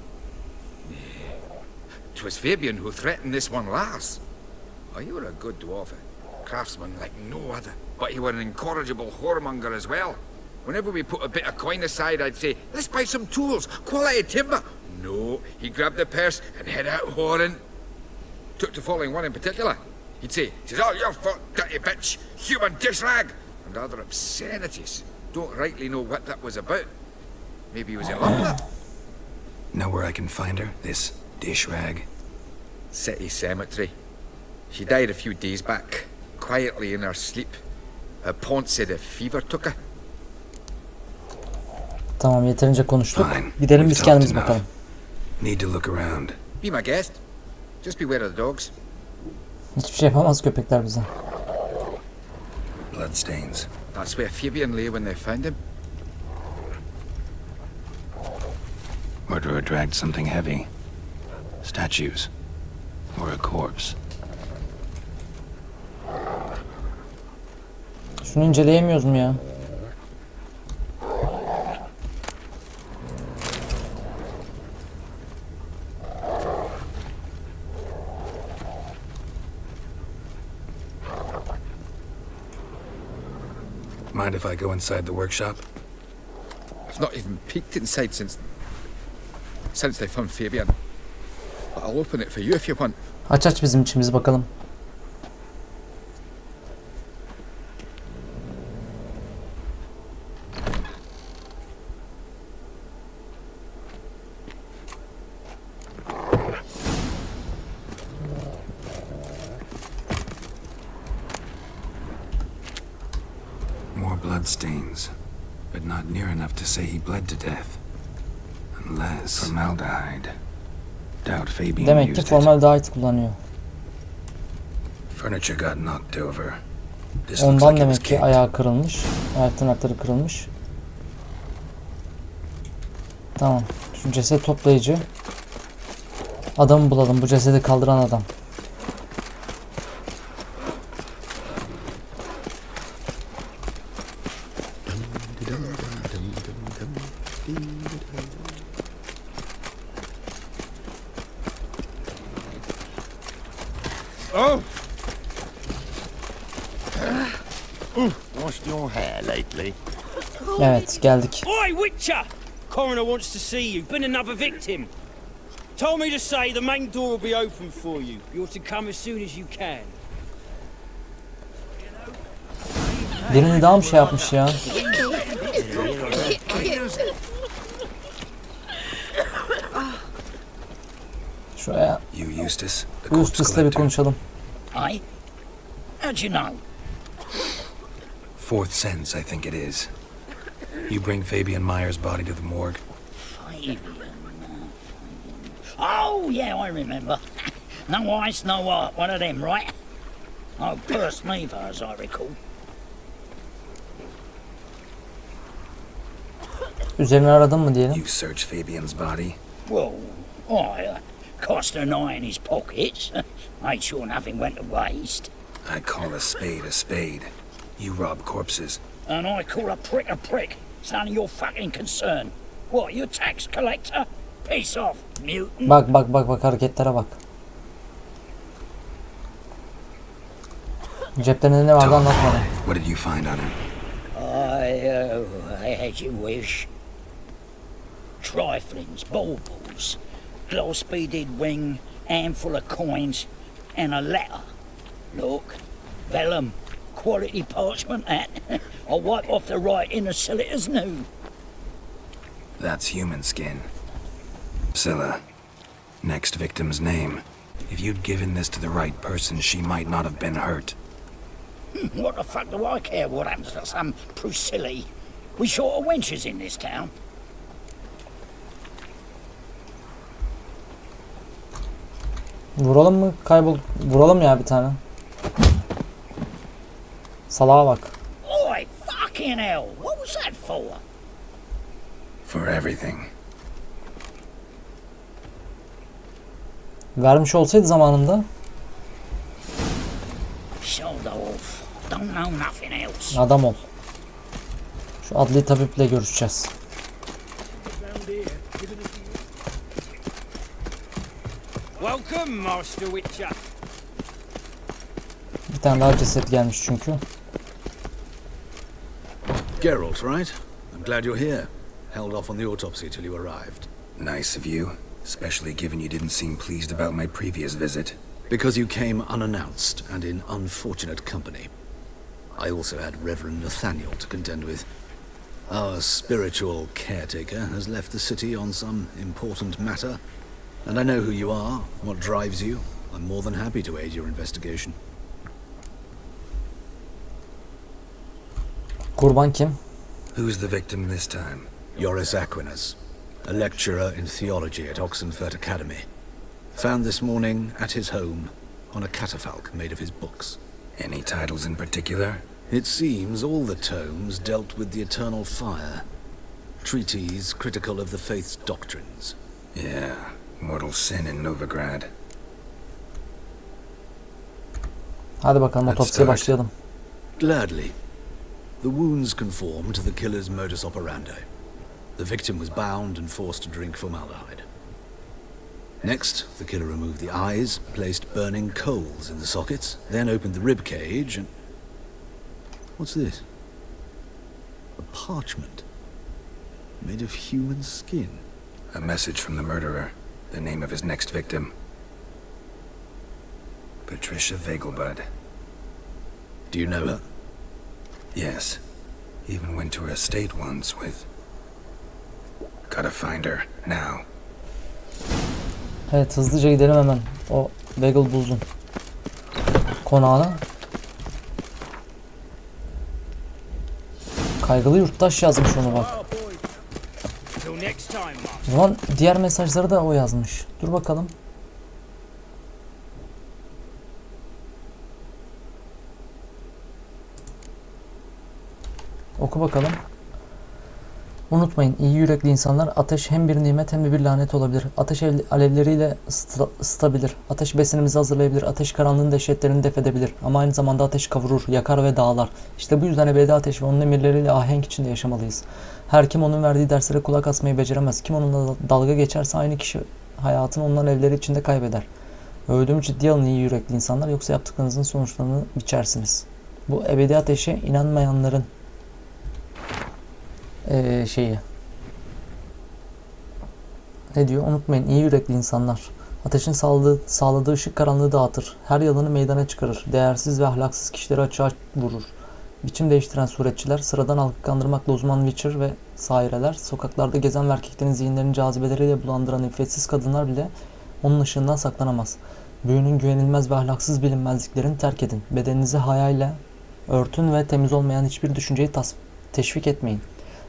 'Twas Fabian who threatened this one last. Oh, you were a good dwarf, craftsman like no other. But you were an incorrigible whoremonger as well. Whenever we put a bit of coin aside, I'd say, let's buy some tools, quality timber. No, he grabbed the purse and head out whoring. Took to following one in particular. He'd say, "'Tis all your fault, dirty bitch, human dish rag," and other obscenities. Don't rightly know what that was about. Maybe he was in love with her. Know where I can find her? This dish rag? City cemetery. She died a few days back, quietly in her sleep. Her pont said a fever took her. Tamam yeterince konuştuk. Fine. Gidelim biz We've kendimiz talked bakalım. enough. Need to look around. Be my guest. Just beware of the dogs. Hiçbir şey yapamaz köpekler bize. Bloodstains. That's where Fabian lay when they found him. Murderer dragged something heavy. Statues. Or a corpse. Şunu inceleyemiyoruz mu ya? Mind if I go inside the workshop? I've not even peeked inside since they found Fabian. But I'll open it for you if you want. Aç bizim içimizi bakalım. More bloodstains, but not near enough to say he bled to death. Unless formaldehyde. Doubt Fabian Demek ki used it. formaldehyde kullanıyor. Furniture got knocked over. This looks Ondan like it was demek ki kicked. ayağı kırılmış. Ayak tırnakları kırılmış. Tamam. Şu ceset toplayıcı. Adamı bulalım. Bu cesedi kaldıran adam. Oh! Washed your hair lately? Evet, geldik. Oi, Witcher! Coroner wants to see you. Been another victim. Told me to say the main door will be open for you. You're to come as soon as you can. Birini daha mı şey yapmış ya? Şuraya. Eustace'la bir konuşalım. Aye? How'd you know? Fourth sense, I think it is. You bring Fabian Meyer's body to the morgue. Fabian. Oh, yeah, I remember. No ice, no what. One of them, right? Oh, burst me, far as I recall. Üzerine aradın mı diyelim? You search Fabian's body? Well, I Cost a knife in his pockets. Made sure nothing went to waste. I call a spade. You rob corpses. And I call a prick. It's none of your fucking concern. What, you tax collector? Piss off, mutant. Bak hareketlere bak. Ceplerinde ne vardı anlat bana. What did you find on him? As you wish. Triflings, baubles, gloss-beaded ring, handful of coins, and a letter. Look, vellum, quality parchment that. I'll wipe off the writing and sell it as new. That's human skin. Scylla. Next victim's name. If you'd given this to the right person, she might not have been hurt. What the fuck do I care what happens to some Priscilla? We short of wenches in this town. Vuralım mı? Vuralım ya bir tane. Salağa bak. Oi, fucking hell! What was that for? For everything. Vermiş olsaydı zamanında. Sold off. Don't know nothing else. Adam ol. Şu adli tabiple görüşeceğiz. Welcome, Master Witcher. Bir tane daha ceset gelmiş çünkü. Geralt, right? I'm glad you're here. Held off on the autopsy till you arrived. Nice of you, especially given you didn't seem pleased about my previous visit. Because you came unannounced and in unfortunate company. I also had Reverend Nathaniel to contend with. Our spiritual caretaker has left the city on some important matter, and I know who you are, what drives you. I'm more than happy to aid your investigation. Kurban kim? Who's the victim this time? Joris Aquinas, a lecturer in theology at Oxenfurt Academy. Found this morning at his home on a catafalque made of his books. Any titles in particular? It seems all the tomes dealt with the eternal fire. Treatises critical of the faith's doctrines. Yeah, mortal sin in Novigrad. Hadi bakalım otopsiye başlayalım. Gladly. The wounds conform to the killer's modus operandi. The victim was bound and forced to drink formaldehyde. Next, the killer removed the eyes, placed burning coals in the sockets, then opened the rib cage and... What's this? A parchment. Made of human skin. A message from the murderer. The name of his next victim. Patricia Vegelbud. Do you know her? Yes. Even went to her estate once with... Gotta find her, now. Evet, hızlıca gidelim hemen. O Vegelbud'un konağına. Kaygılı yurttaş yazmış onu bak. O zaman diğer mesajları da o yazmış. Dur bakalım. Oku bakalım. Unutmayın, iyi yürekli insanlar, ateş hem bir nimet hem de bir lanet olabilir. Ateş alevleriyle ısıtabilir. Ateş besinimizi hazırlayabilir. Ateş karanlığın dehşetlerini def edebilir. Ama aynı zamanda ateş kavurur, yakar ve dağlar. İşte bu yüzden ebedi ateş ve onun emirleriyle ahenk içinde yaşamalıyız. Her kim onun verdiği derslere kulak asmayı beceremez. Kim onunla dalga geçerse aynı kişi hayatını onların evleri içinde kaybeder. Öldüğümü ciddiye alın iyi yürekli insanlar, yoksa yaptıklarınızın sonuçlarını biçersiniz. Bu ebedi ateşe inanmayanların şeyi. Ne diyor? Unutmayın, iyi yürekli insanlar. Ateşin sağladığı ışık karanlığı dağıtır. Her yalanı meydana çıkarır. Değersiz ve ahlaksız kişileri açığa vurur. Biçim değiştiren suretçiler, sıradan halkı kandırmakla uzman Witcher ve saireler, sokaklarda gezen ve erkeklerin zihinlerini cazibeleriyle bulandıran iffetsiz kadınlar bile onun ışığından saklanamaz. Büyünün güvenilmez ve ahlaksız bilinmezliklerini terk edin. Bedeninizi hayayla örtün ve temiz olmayan hiçbir düşünceyi teşvik etmeyin.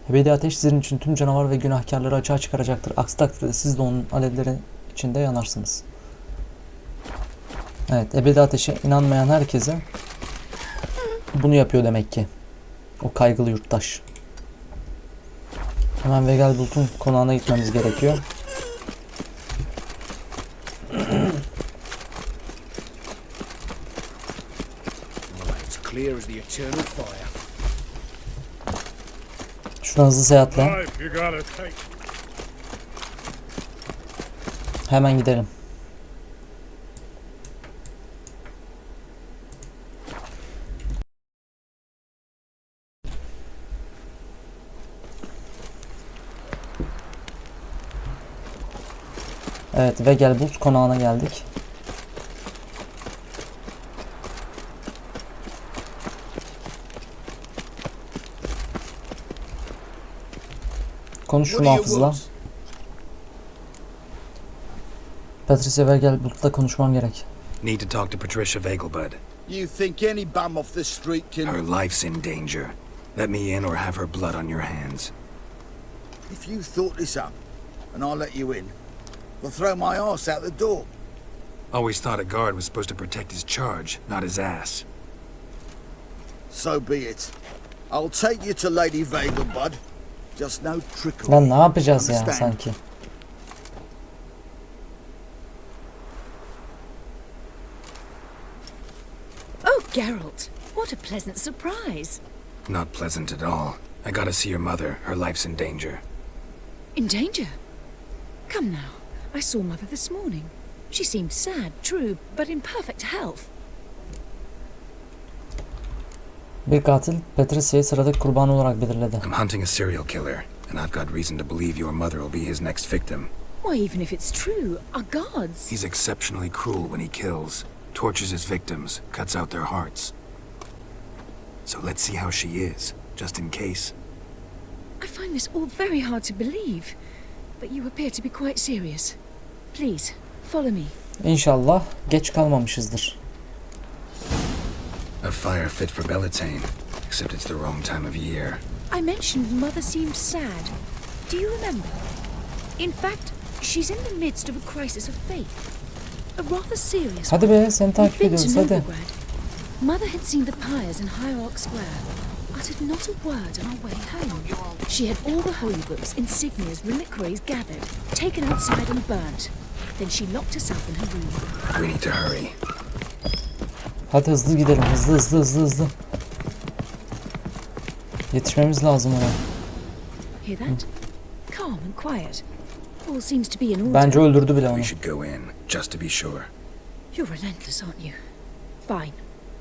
Ebedi ateş sizin için tüm canavar ve günahkarları açığa çıkaracaktır. Aksi takdirde siz de onun alevleri içinde yanarsınız. Evet, ebedi ateşe inanmayan herkese bunu yapıyor demek ki. O kaygılı yurttaş. Hemen Vegelbud'un konağına gitmemiz gerekiyor. clear as the eternal fire. Şuradan hızlı seyahatle. Hemen gidelim. Evet, ve gel buz konağına geldik. Konuş şunu hafızla. Patricia ve gel bulutla konuşmam gerek. Need to talk to Patricia Vegelbud. You think any bum off the street can... Her life's in danger. Let me in or have her blood on your hands. If you thought this up, and I let you in, we'll throw my ass out the door. Always thought a guard was supposed to protect his charge, not his ass. So be it. I'll take you to Lady Vegelbud. Just no trickery. Lan ne yapacağız ya sanki? Oh, Geralt, what a pleasant surprise. Not pleasant at all. I gotta see your mother. Her life's in danger. In danger? Come now, I saw Mother this morning. She seemed sad, true, but in perfect health. Bir katil Patricia'yı sıradaki kurban olarak belirledi. I'm hunting a serial killer, and I've got reason to believe your mother will be his next victim. Why, even if it's true, our gods... He's exceptionally cruel when he kills, tortures his victims, cuts out their hearts. So let's see how she is, just in case. I find this all very hard to believe, but you appear to be quite serious. Please, follow me. İnşallah geç kalmamışızdır. A fire fit for Bellatane, except it's the wrong time of year. I mentioned Mother seemed sad. Do you remember? In fact, she's in the midst of a crisis of faith. A rather serious Hadi be, seni takip We've been ediyoruz to hadi. Novigrad. Mother had seen the pyres in Hierarch Square, uttered not a word on our way home. She had all the holy books, insignias, reliquaries gathered, taken outside and burnt. Then she locked herself in her room. We need to hurry. Hadi hızlı gidelim, hızlı. Yetişmemiz lazım ona. Hear that? Calm and quiet. All seems to be in order. Bence öldürdü bile onu. We should go in, just to be sure. You're relentless, aren't you? Fine.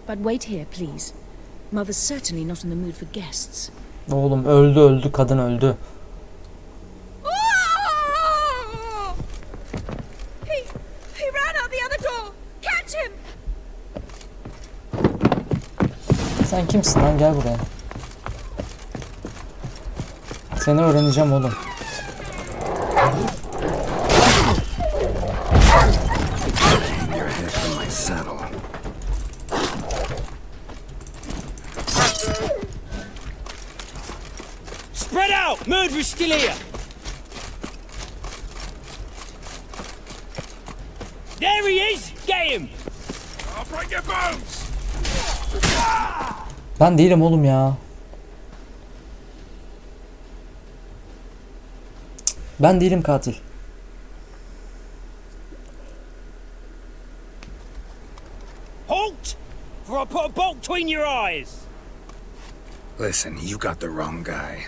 But wait here, please. Mother's certainly not in the mood for guests. Oğlum öldü, kadın öldü. He ran out the other door. Catch him! Sen kimsin lan, gel buraya. Seni öğreneceğim oğlum. Hang your head from my saddle. Spread out! Murderer's still here! There he is! Get him! I'll break your bones! Ben değilim oğlum ya. Ben değilim katil. Halt! For I put a bolt between your eyes! Listen, you got the wrong guy.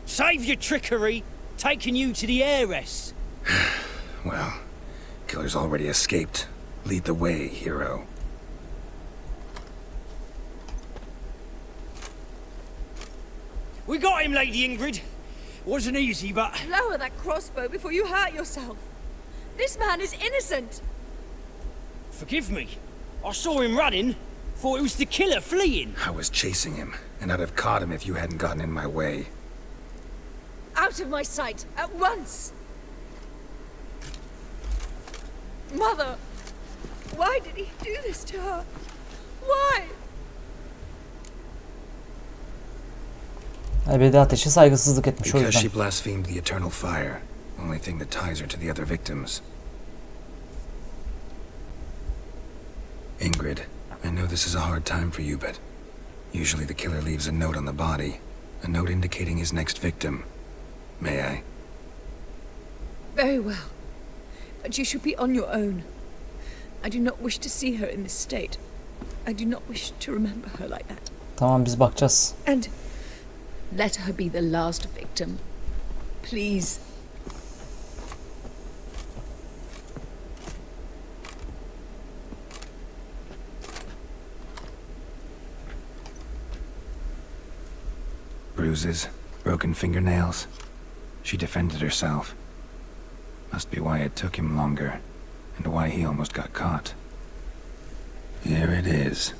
Save your trickery, taking you to the heiress. Well, killer's already escaped. Lead the way, hero. We got him, Lady Ingrid. Wasn't easy, but... Lower that crossbow before you hurt yourself. This man is innocent. Forgive me. I saw him running. Thought it was the killer fleeing. I was chasing him, and I'd have caught him if you hadn't gotten in my way. Out of my sight, at once! Mother! Why did he do this to her? Why? Ebedi ateşe saygısızlık etmiş o Because yüzden. she blasphemed the eternal fire. Only thing that ties her to the other victims. Ingrid, I know this is a hard time for you, but usually the killer leaves a note on the body. A note indicating his next victim. May I? Very well. But you should be on your own. I do not wish to see her in this state. I do not wish to remember her like that. Tamam, biz bakacağız. And let her be the last victim. Please. Bruises, broken fingernails. She defended herself. Must be why it took him longer, and why he almost got caught. Here it is.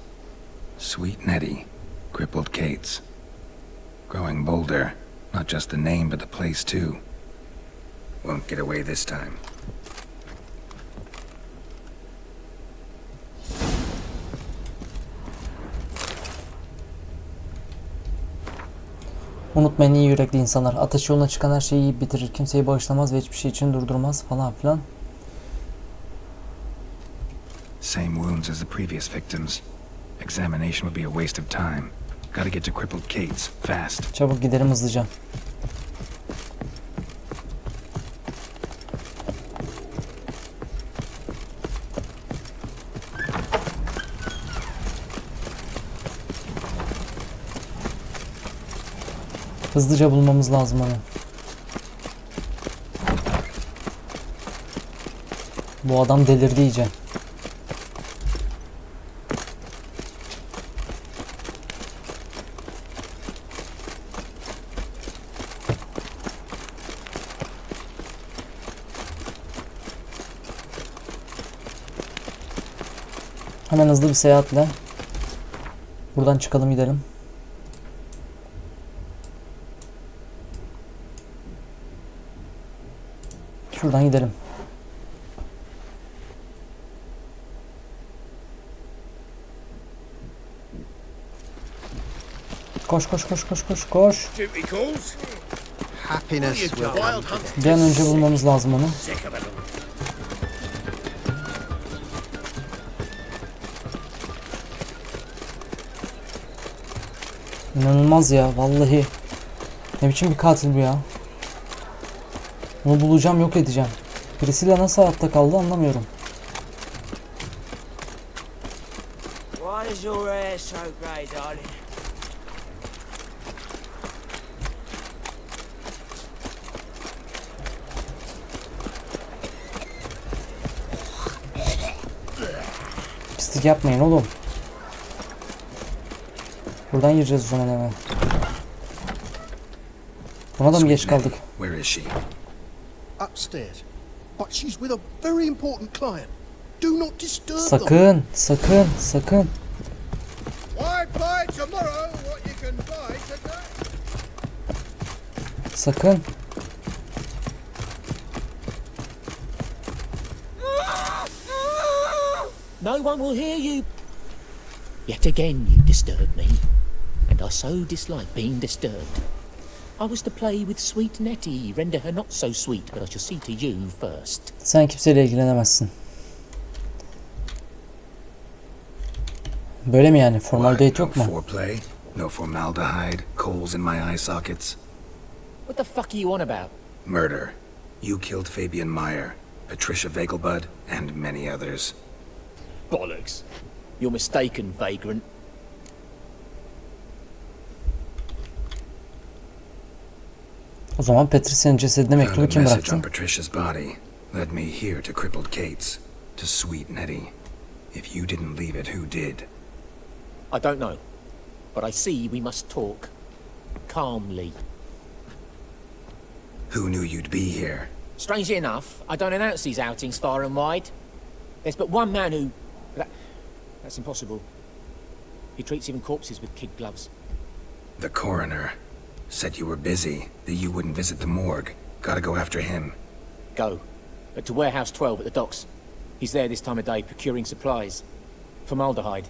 Sweet Nettie, crippled Kate's. Growing bolder, not just the name but the place too. Won't get away this time. Unutmayın, iyi yürekli insanlar. Ateş yoluna çıkan her şeyi yiyip bitirir. Kimseyi bağışlamaz ve hiçbir şey için durdurmaz falan filan. Same wounds as the previous victims. Examination would be a waste of time. Gotta get to crippled Kate's fast. Çabuk gidelim hızlıca. Hızlıca bulmamız lazım onu. Bu adam delirdi iyice. Hemen hızlı bir seyahatle buradan çıkalım, gidelim. Şuradan gidelim. Koş koş koş koş koş koş. Bir an önce bulmamız lazım onu. İnanılmaz ya vallahi. Ne biçim bir katil bu ya. Onu bulacağım, yok edeceğim. Birisiyle nasıl hayatta kaldı anlamıyorum. Why is your hair so grey, darling? Pislik yapmayın oğlum. Buradan gireceğiz o zaman hemen. Buna da mı geç kaldık? Where is she? Upstairs. But she's with a very important client. Do not disturb them. Sakın, sakın, sakın. Why buy tomorrow what you can buy today? Sakın. No one will hear you. Yet again you disturb me, and I so dislike being disturbed. I was to play with sweet Nettie, render her not so sweet, but I shall see to you first. Sen kimseyle ilgilenemezsin. Böyle mi yani? Formal date yok mu? No foreplay, no formaldehyde, coals in my eye sockets. What the fuck are you on about? Murder. You killed Fabian Meyer, Patricia Vegelbud, and many others. Bollocks. You're mistaken, vagrant. O zaman Patricia'nın cesedine mektubu Found a kim message bıraktı? on Patricia's body. Led me here to crippled Kate's, to sweet Nettie. If you didn't leave it, who did? I don't know, but I see we must talk calmly. Who knew you'd be here? Strangely enough, I don't announce these outings far and wide. There's but one man who... That's impossible. He treats even corpses with kid gloves. The coroner. Said you were busy, that you wouldn't visit the morgue. Gotta go after him. Go. But to Warehouse 12 at the docks. He's there this time of day procuring supplies. Formaldehyde.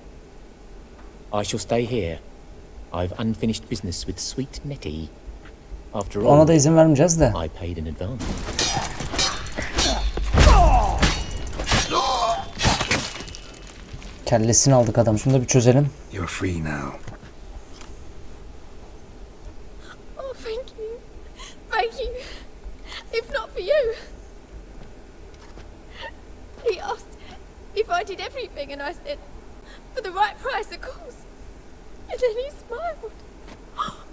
I shall stay here. I've unfinished business with sweet Nettie. After all, Ona da izin vermeyeceğiz de. I paid in advance. Kellesini aldık adam. Şunu da bir çözelim. You're free now. Oh, thank you. Thank you. If not for you. He asked if I did everything and I said, for the right price, of course. And then he smiled.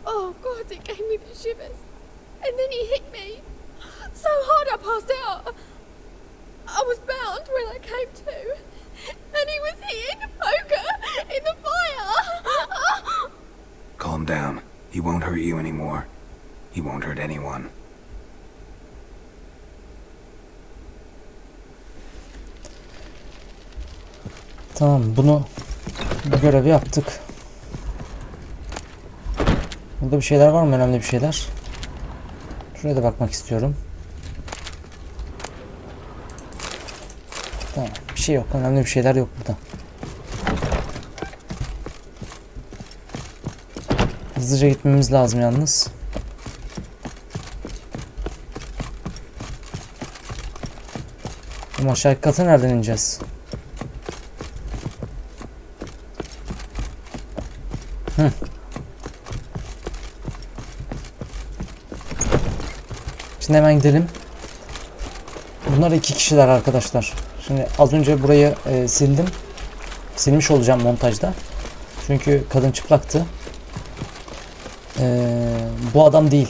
Oh God, it gave me the shivers. And then he hit me so hard I passed out. I was bound when I came to. And he was hitting the poker in the fire. Calm down. He won't hurt you anymore. He won't hurt anyone. Tamam, bu görevi yaptık. Burada bir şeyler var mı? Önemli bir şeyler. Şuraya da bakmak istiyorum. Tamam, bir şey yok. Önemli bir şeyler yok burada. Hızlıca gitmemiz lazım yalnız. Ama aşağı kata nereden ineceğiz? Şimdi hemen gidelim. Bunlar 2 kişiler arkadaşlar. Şimdi az önce burayı sildim. Silmiş olacağım montajda. Çünkü kadın çıplaktı. Bu adam değil.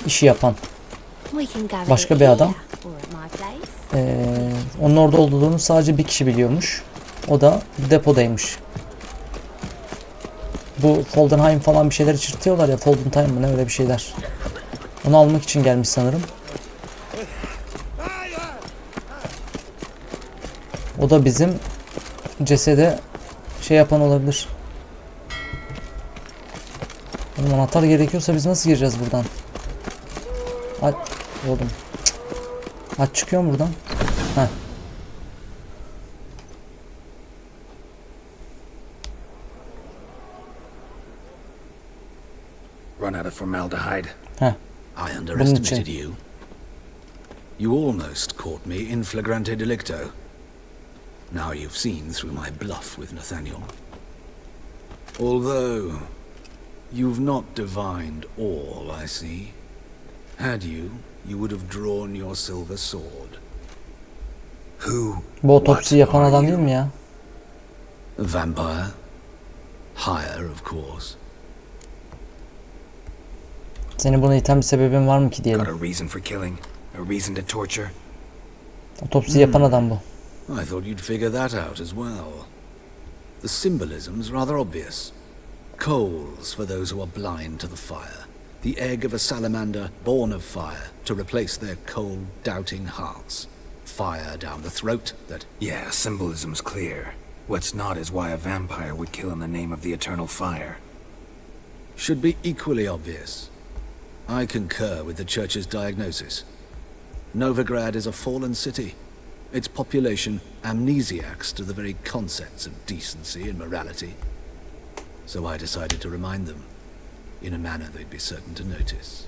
İşi yapan. Başka bir adam. Onun orada olduğunu sadece bir kişi biliyormuş. O da depodaymış. Bu Foldenheim falan bir şeyler çırpıyorlar ya. Foldenheim mı ne, öyle bir şeyler. Onu almak için gelmiş sanırım. O da bizim cesede şey yapan olabilir. Anahtar gerekiyorsa biz nasıl gireceğiz buradan? Aç oğlum. Aç çıkıyor mu buradan? Heh. Run out of formaldehyde. Heh. I underestimated you. You almost caught me in flagrante delicto. Now you've seen through my bluff with Nathaniel. Although you've not divined all, I see. Had you, you would have drawn your silver sword. Who? Bu otopsi yapan adam değil mi ya? A vampire? Higher, of course. Senin buna iten bir sebebin var mı ki diyelim. Got a reason for killing, a reason to torture. Otopsi yapan adam bu. I thought you'd figure that out as well. The symbolism's rather obvious. Coals for those who are blind to the fire. The egg of a salamander born of fire to replace their cold, doubting hearts. Fire down the throat that... Yeah, symbolism's clear. What's not is why a vampire would kill in the name of the eternal fire. Should be equally obvious. I concur with the church's diagnosis. Novigrad is a fallen city. Its population amnesiacs to the very concepts of decency and morality. So I decided to remind them, in a manner they'd be certain to notice.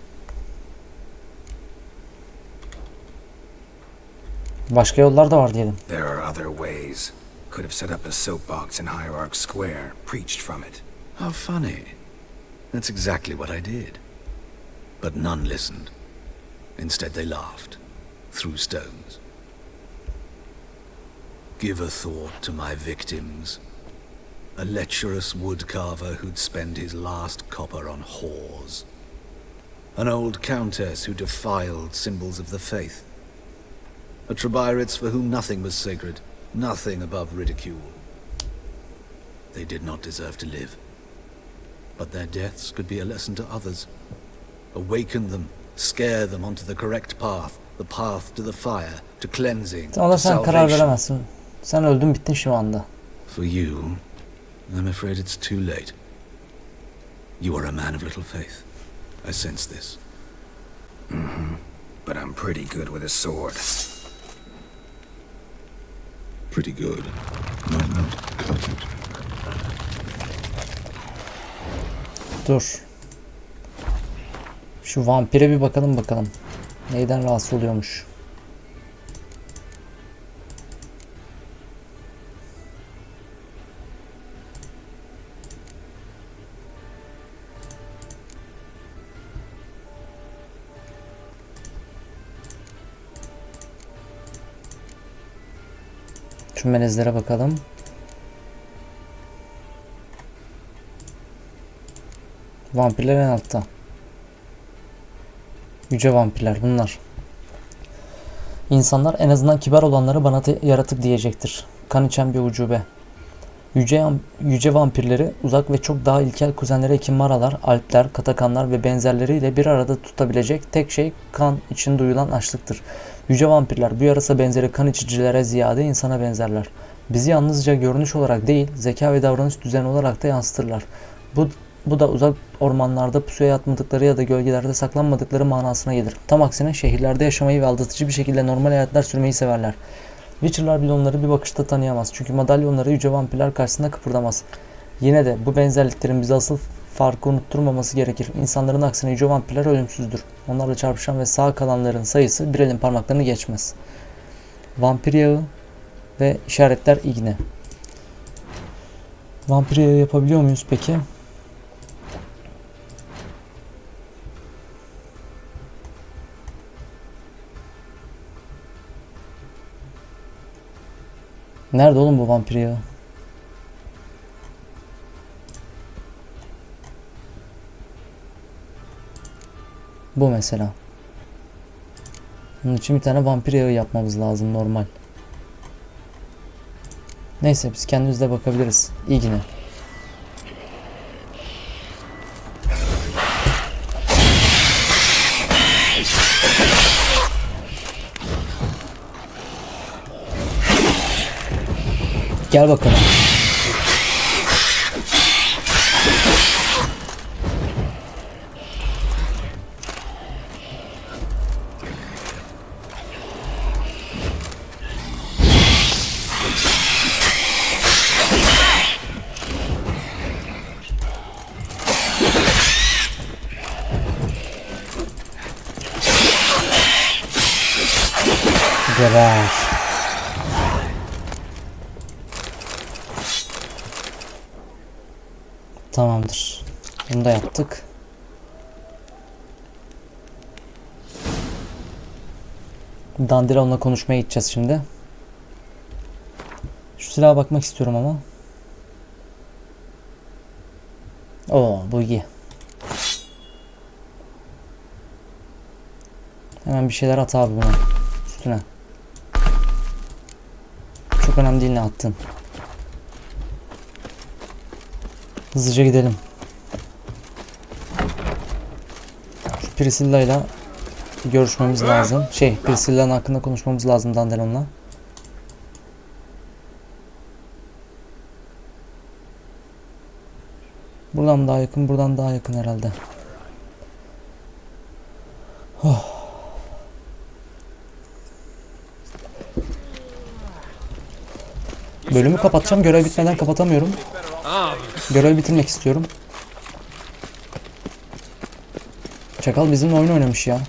Başka yollar da var diyelim. There are other ways. Could have set up a soapbox in Hierarch Square, preached from it. How funny. That's exactly what I did. But none listened. Instead they laughed, threw stones. Give a thought to my victims. A lecherous woodcarver who'd spend his last copper on whores. An old countess who defiled symbols of the faith. A Trebirates for whom nothing was sacred, nothing above ridicule. They did not deserve to live. But their deaths could be a lesson to others. Awaken them, scare them onto the correct path, the path to the fire, to cleansing, to Sen karar salvation. veremezsin. Sen öldün bittin şu anda. For you, I'm afraid it's too late. You are a man of little faith. I sense this. Mm-hmm. But I'm pretty good with a sword. Pretty good. Might not cut it. Dur. Şu vampire bir bakalım. Neyden rahatsız oluyormuş. Şu melezlere bakalım. Vampirler en altta. Yüce vampirler bunlar. İnsanlar en azından kibar olanları bana yaratık diyecektir. Kan içen bir ucube. Yüce vampirleri uzak ve çok daha ilkel kuzenleri Ekinmaralar, Alpler, Katakanlar ve benzerleriyle bir arada tutabilecek tek şey kan için duyulan açlıktır. Yüce vampirler bu yarasa benzeri kan içicilere ziyade insana benzerler. Bizi yalnızca görünüş olarak değil, zeka ve davranış düzeni olarak da yansıtırlar. Bu da uzak ormanlarda pusuya yatmadıkları ya da gölgelerde saklanmadıkları manasına gelir. Tam aksine şehirlerde yaşamayı ve aldatıcı bir şekilde normal hayatlar sürmeyi severler. Witcher'lar bile onları bir bakışta tanıyamaz. Çünkü madalyonları yüce vampirler karşısında kıpırdamaz. Yine de bu benzerliklerin bize asıl farkı unutturmaması gerekir. İnsanların aksine yüce vampirler ölümsüzdür. Onlarla çarpışan ve sağ kalanların sayısı bir elin parmaklarını geçmez. Vampir yağı ve işaretler iğne. Vampir yağı yapabiliyor muyuz peki? Nerede oğlum bu vampir yağı? Bu mesela. Bunun için bir tane vampir yağı yapmamız lazım normal. Neyse biz kendimiz de bakabiliriz. İğne. Gel bakalım. Geber. Tamamdır. Bunu da yaptık. Dandiron'la konuşmaya gideceğiz şimdi. Şu silaha bakmak istiyorum ama. Oo, bu iyi. Hemen bir şeyler at abi buna. Üstüne. Çok önemli değil ne attın. Hızlıca gidelim. Şu Priscilla'yla görüşmemiz lazım. Priscilla'nın hakkında konuşmamız lazım Dandelon'la. Buradan daha yakın, buradan daha yakın herhalde. Oh. Bölümü kapatacağım. Görev bitmeden kapatamıyorum. Görev bitirmek istiyorum. Çakal bizimle oyun oynamış ya.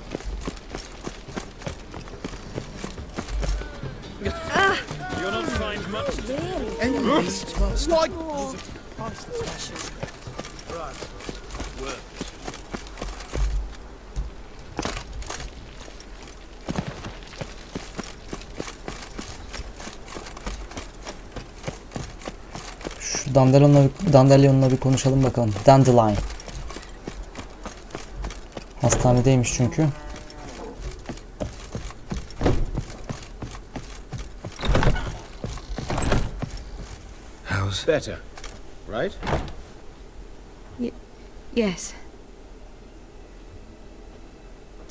Şu Dandelion'la bir konuşalım bakalım. Dandelion. Hastanedeymiş çünkü. How's better, right? Yes.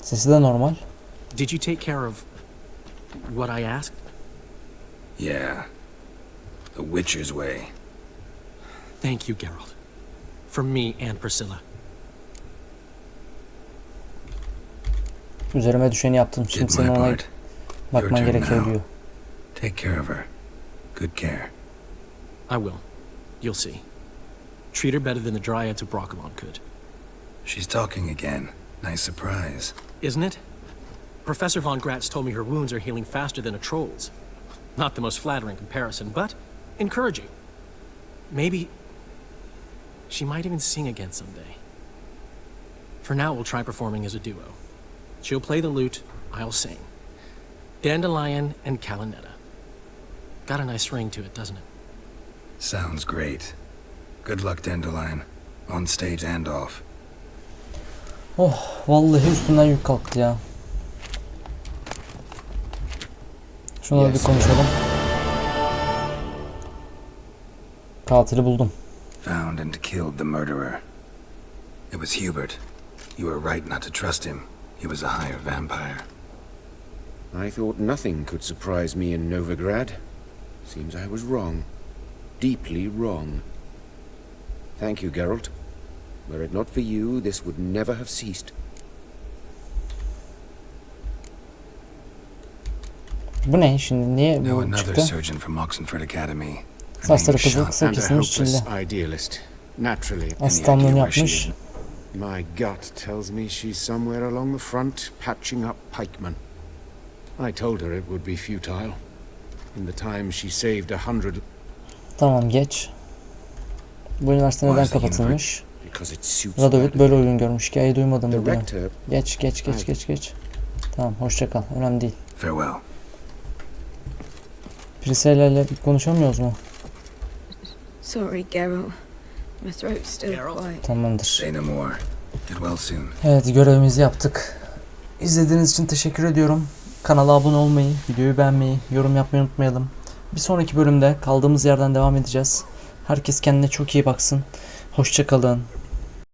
Sesi de normal. Did you take care of what I asked? Yeah. The Witcher's way. Thank you, Geralt. From me and Priscilla. Üzerime düşeni yaptım. Şimdi senin ona bakman gerekiyor diyor. Take care of her. Good care. I will. You'll see. Treat her better than the Dryads of Brockamon could. She's talking again. Nice surprise. Isn't it? Professor Von Gratz told me her wounds are healing faster than a troll's. Not the most flattering comparison, but encouraging. Maybe she might even sing again someday. For now, we'll try performing as a duo. She'll play the lute, I'll sing. Dandelion and Calinetta. Got a nice ring to it, doesn't it? Sounds great. Good luck, Dandelion. On stage and off. Oh, vallahi üstünden yük kalktı ya. Şuna bir konuşalım. Katili buldum. Found and killed the murderer. It was Hubert. You were right not to trust him. He was a hired vampire. I thought nothing could surprise me in Novigrad. Seems I was wrong. Deeply wrong. Thank you, Geralt. Were it not for you, this would never have ceased. Bu ne şimdi? Niye Know bu another çıktı? surgeon from Oxenford Academy. Saçları kızıl kısa And a kesilmiş çilli. hopeless idealist. Naturally. Asistanlığını yapmış. My gut tells me she's somewhere along the front, patching up pikemen. I told her it would be futile. In the time she saved 100. Tamam, geç. Bu üniversite neden kapatılmış? Radovit böyle oyun görmüş. Hikayeyi duymadım mı diyor. Geç. Tamam, hoşça kal. Önemli değil. Farewell. Priscilla ile konuşamıyoruz mu? Sorry, Geralt. My throat's still quiet. Tamamdır. Say no more. Get well soon. Evet, görevimizi yaptık. İzlediğiniz için teşekkür ediyorum. Kanala abone olmayı, videoyu beğenmeyi, yorum yapmayı unutmayalım. Bir sonraki bölümde kaldığımız yerden devam edeceğiz. Herkes kendine çok iyi baksın. Hoşça kalın.